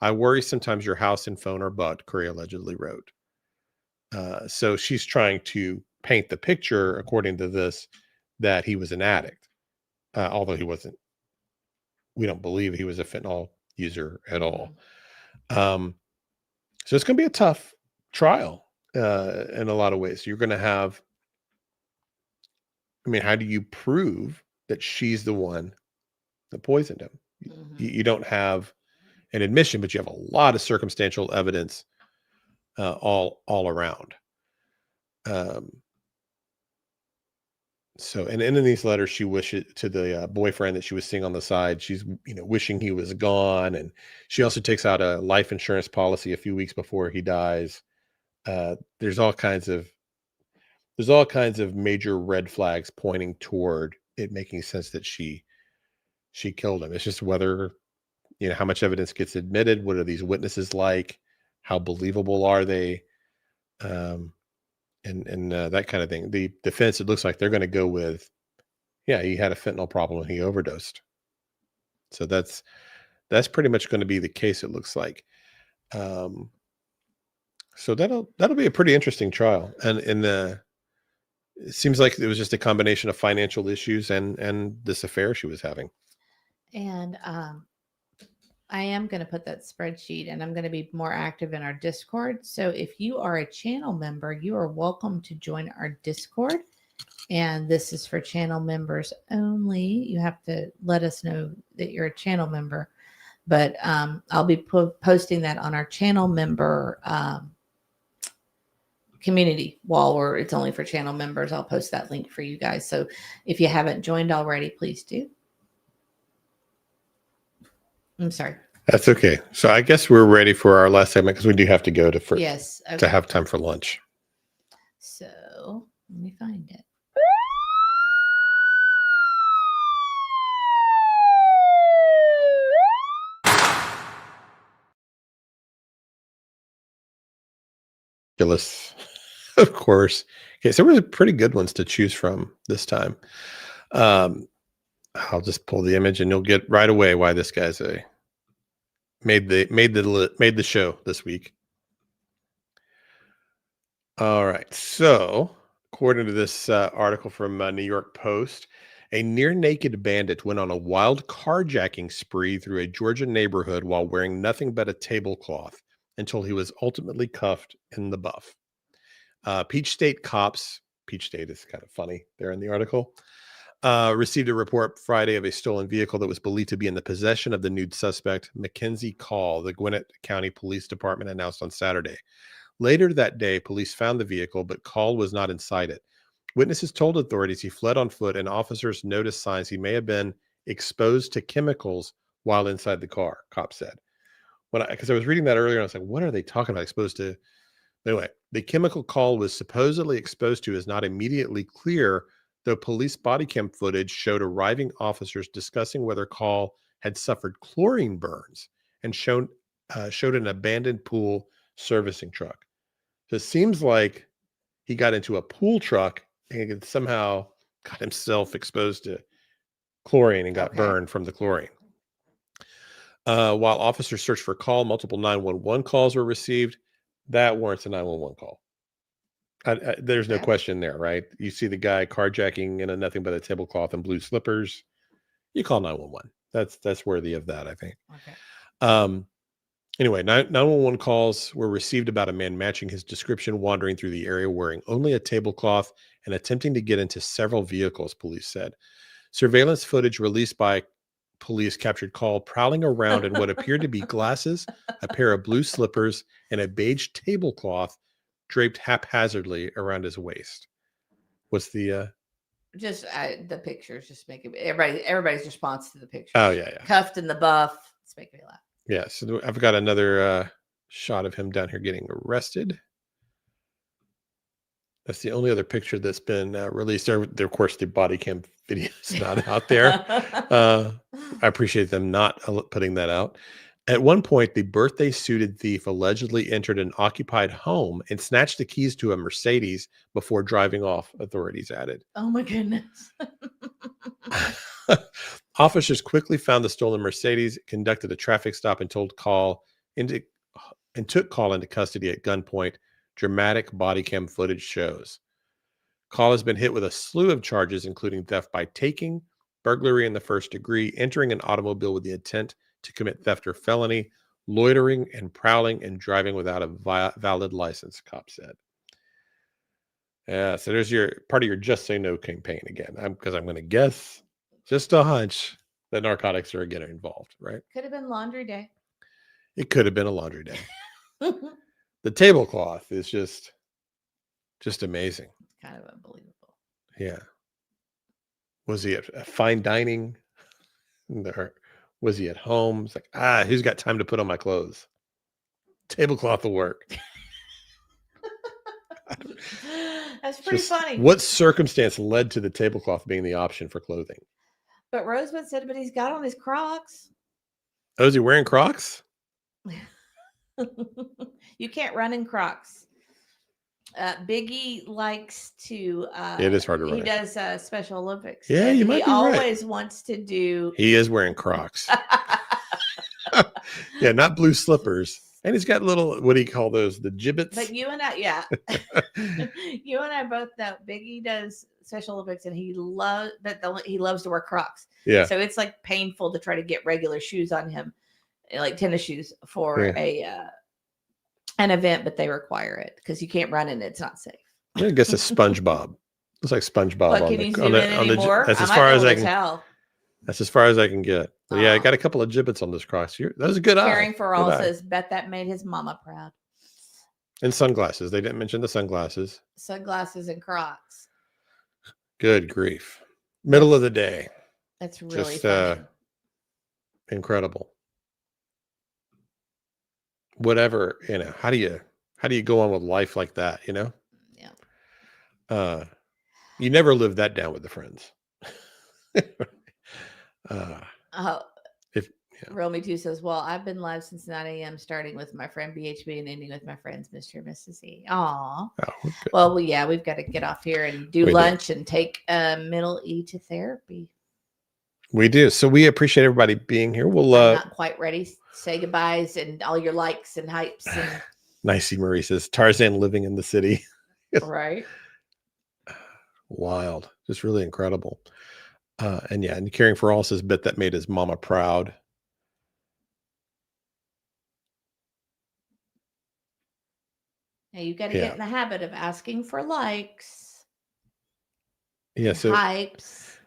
I worry sometimes your house and phone are bugged, Curry allegedly wrote. So she's trying to paint the picture, according to this, that he was an addict, although he wasn't. We don't believe he was a fentanyl user at all. So it's going to be a tough trial in a lot of ways. You're going to have, how do you prove that she's the one that poisoned him? You don't have an admission, but you have a lot of circumstantial evidence all around. So, and in these letters, she wishes to the boyfriend that she was seeing on the side. She's, wishing he was gone. And she also takes out a life insurance policy a few weeks before he dies. There's all kinds of major red flags pointing toward it making sense that she killed him. It's just whether, how much evidence gets admitted. What are these witnesses like? How believable are they? and that kind of thing. The defense, it looks like they're going to go with, yeah, he had a fentanyl problem and he overdosed. So that's pretty much going to be the case. It looks like. So that'll be a pretty interesting trial, and it seems like it was just a combination of financial issues and this affair she was having. And I am going to put that spreadsheet, and I'm going to be more active in our Discord. So if you are a channel member, you are welcome to join our Discord. And this is for channel members only. You have to let us know that you're a channel member. But I'll be posting that on our channel member community wall, where it's only for channel members. I'll post that link for you guys. So if you haven't joined already, please do. I'm sorry. That's okay. So I guess we're ready for our last segment because we do have to go to Yes. Okay. to have time for lunch. So let me find it. Of course. Okay, so there were pretty good ones to choose from this time. I'll just pull the image and you'll get right away why this guy's made the show this week. All right. So, according to this article from New York Post, a near naked bandit went on a wild carjacking spree through a Georgia neighborhood while wearing nothing but a tablecloth until he was ultimately cuffed in the buff. Peach State cops, Peach State is kind of funny there in the article, received a report Friday of a stolen vehicle that was believed to be in the possession of the nude suspect, Mackenzie Call, the Gwinnett County Police Department announced on Saturday. Later that day, police found the vehicle, but Call was not inside it. Witnesses told authorities he fled on foot, and officers noticed signs he may have been exposed to chemicals while inside the car, cops said. Because I was reading that earlier, and I was like, what are they talking about? Exposed to? Anyway, the chemical Call was supposedly exposed to is not immediately clear, though police body cam footage showed arriving officers discussing whether Call had suffered chlorine burns and showed an abandoned pool servicing truck. So it seems like he got into a pool truck and somehow got himself exposed to chlorine and got burned from the chlorine. While officers searched for Call, multiple 911 calls were received. That warrants a 911 call. There's no question there, right? You see the guy carjacking in a nothing but a tablecloth and blue slippers. You call 911. That's worthy of that, I think. Okay. Anyway, 911 calls were received about a man matching his description, wandering through the area wearing only a tablecloth and attempting to get into several vehicles, police said. Surveillance footage released by police captured Call prowling around in what appeared to be glasses, a pair of blue slippers, and a beige tablecloth draped haphazardly around his waist. What's the just the pictures just make it everybody's response to the picture. Oh yeah. Cuffed in the buff. It's making me laugh. Yeah, so I've got another shot of him down here getting arrested. That's the only other picture that's been released. There, of course, the body cam video is not out there. I appreciate them not putting that out. At one point, the birthday-suited thief allegedly entered an occupied home and snatched the keys to a Mercedes before driving off, authorities added. Oh, my goodness. Officers quickly found the stolen Mercedes, conducted a traffic stop, and took Call into custody at gunpoint. Dramatic body cam footage shows. Call has been hit with a slew of charges, including theft by taking, burglary in the first degree, entering an automobile with the intent to commit theft or felony, loitering and prowling, and driving without a valid license, cops said. Yeah, so there's your part of your Just Say No campaign again. Because I'm going to guess, just a hunch, that narcotics are getting involved, right? Could have been laundry day. It could have been a laundry day. The tablecloth is just amazing. Kind of unbelievable. Yeah. Was he at fine dining? Or was he at home? It's like, who's got time to put on my clothes? Tablecloth will work. That's pretty funny. What circumstance led to the tablecloth being the option for clothing? But Rosebud said, but he's got on his Crocs. Oh, is he wearing Crocs? You can't run in Crocs. Biggie likes to. It is hard to He write. does Special Olympics. Yeah, and you might be right. He always wants to do. He is wearing Crocs. Yeah, not blue slippers. And he's got little, what do you call those? The gibbets? But you and I, yeah, you and I both know Biggie does Special Olympics, and he loves that. He loves to wear Crocs. Yeah. So it's like painful to try to get regular shoes on him, like tennis shoes for an event, but they require it because you can't run in it. It's not safe. I guess it's SpongeBob. Looks like SpongeBob. But can you zoom in anymore? That's as far as I can tell. That's as far as I can get. But yeah, I got a couple of gibbets on this Crocs. That was a good eye. Caring for Good all eye. says, bet that made his mama proud. And sunglasses. They didn't mention the sunglasses. Sunglasses and Crocs. Good grief. Middle of the day. That's really Just funny. incredible. Whatever, how do you go on with life like that, Yeah. You never live that down with the friends. Real Me Too says, well, I've been live since 9 a.m. starting with my friend BHB and ending with my friends, Mr. and Mrs. E. Aw. Oh, well, yeah, we've got to get off here and do lunch and take Middle E to therapy. We do. So we appreciate everybody being here. We'll I'm not quite ready. Say goodbyes and all your likes and hypes. And Nicey Marie says Tarzan living in the city. Right. Wild. Just really incredible. And Caring for All says bet that made his mama proud. Now you got to get in the habit of asking for likes. Yeah. So hypes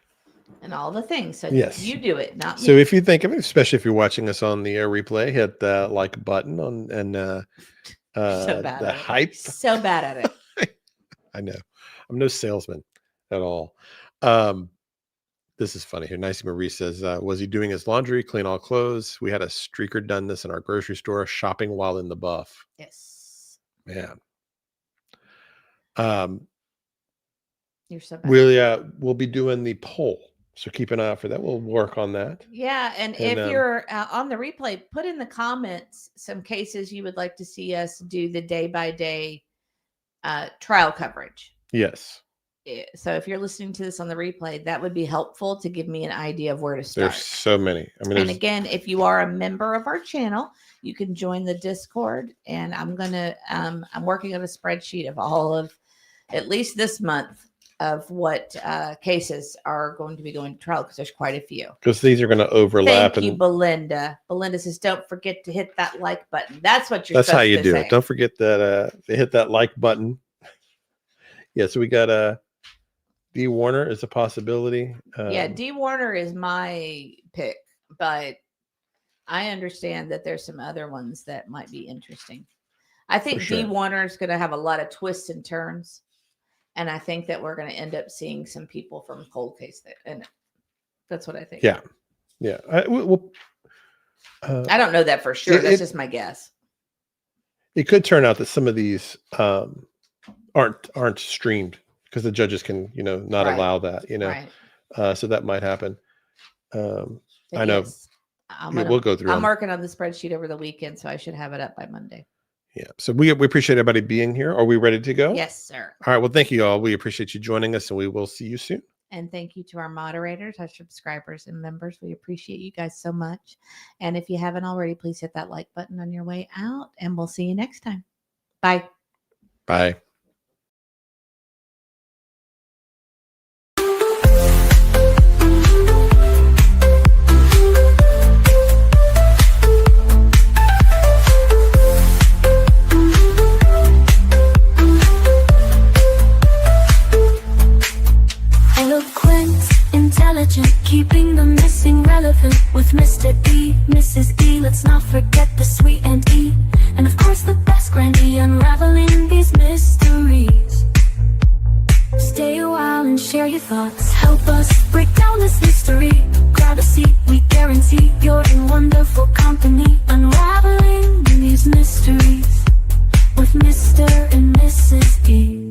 and all the things. So you do it, not me. So if you think of it, especially if you're watching us on the replay, hit the like button on and so bad the at hype. It. So bad at it. I know. I'm no salesman at all. This is funny here. Nicey Marie says, was he doing his laundry, clean all clothes? We had a streaker done this in our grocery store, shopping while in the buff. Yes. Man. You're so bad. We'll be doing the poll. So keep an eye out for that. We'll work on that. Yeah. And if you're on the replay, put in the comments some cases you would like to see us do the day-by-day trial coverage. Yes. So if you're listening to this on the replay, that would be helpful to give me an idea of where to start. There's so many. And again, if you are a member of our channel, you can join the Discord. And I'm working on a spreadsheet of all of, at least this month, of what cases are going to be going to trial, because there's quite a few. Because these are going to overlap. Thank you, Belinda. Belinda says, don't forget to hit that like button. That's what you're That's supposed how you to do say. it. Don't forget that hit that like button. Yeah, so we got D. Warner is a possibility. Yeah, D. Warner is my pick, but I understand that there's some other ones that might be interesting. I think D. Warner is going to have a lot of twists and turns, and I think that we're going to end up seeing some people from Cold Case in it. That's what I think. Yeah. I don't know that for sure. That's just my guess. It could turn out that some of these aren't streamed, because the judges can, not allow that, Right. So that might happen. I know. We'll go through. I'm working on the spreadsheet over the weekend, so I should have it up by Monday. Yeah. So we appreciate everybody being here. Are we ready to go? Yes, sir. All right. Well, thank you all. We appreciate you joining us, and we will see you soon. And thank you to our moderators, our subscribers, and members. We appreciate you guys so much. And if you haven't already, please hit that like button on your way out, and we'll see you next time. Bye. Bye. Intelligent, keeping the missing relevant with Mr. E, Mrs. E. Let's not forget the sweet and E, and of course the best Grandy, unraveling these mysteries. Stay a while and share your thoughts. Help us break down this mystery. Grab a seat, we guarantee you're in wonderful company, unraveling these mysteries with Mr. and Mrs. E.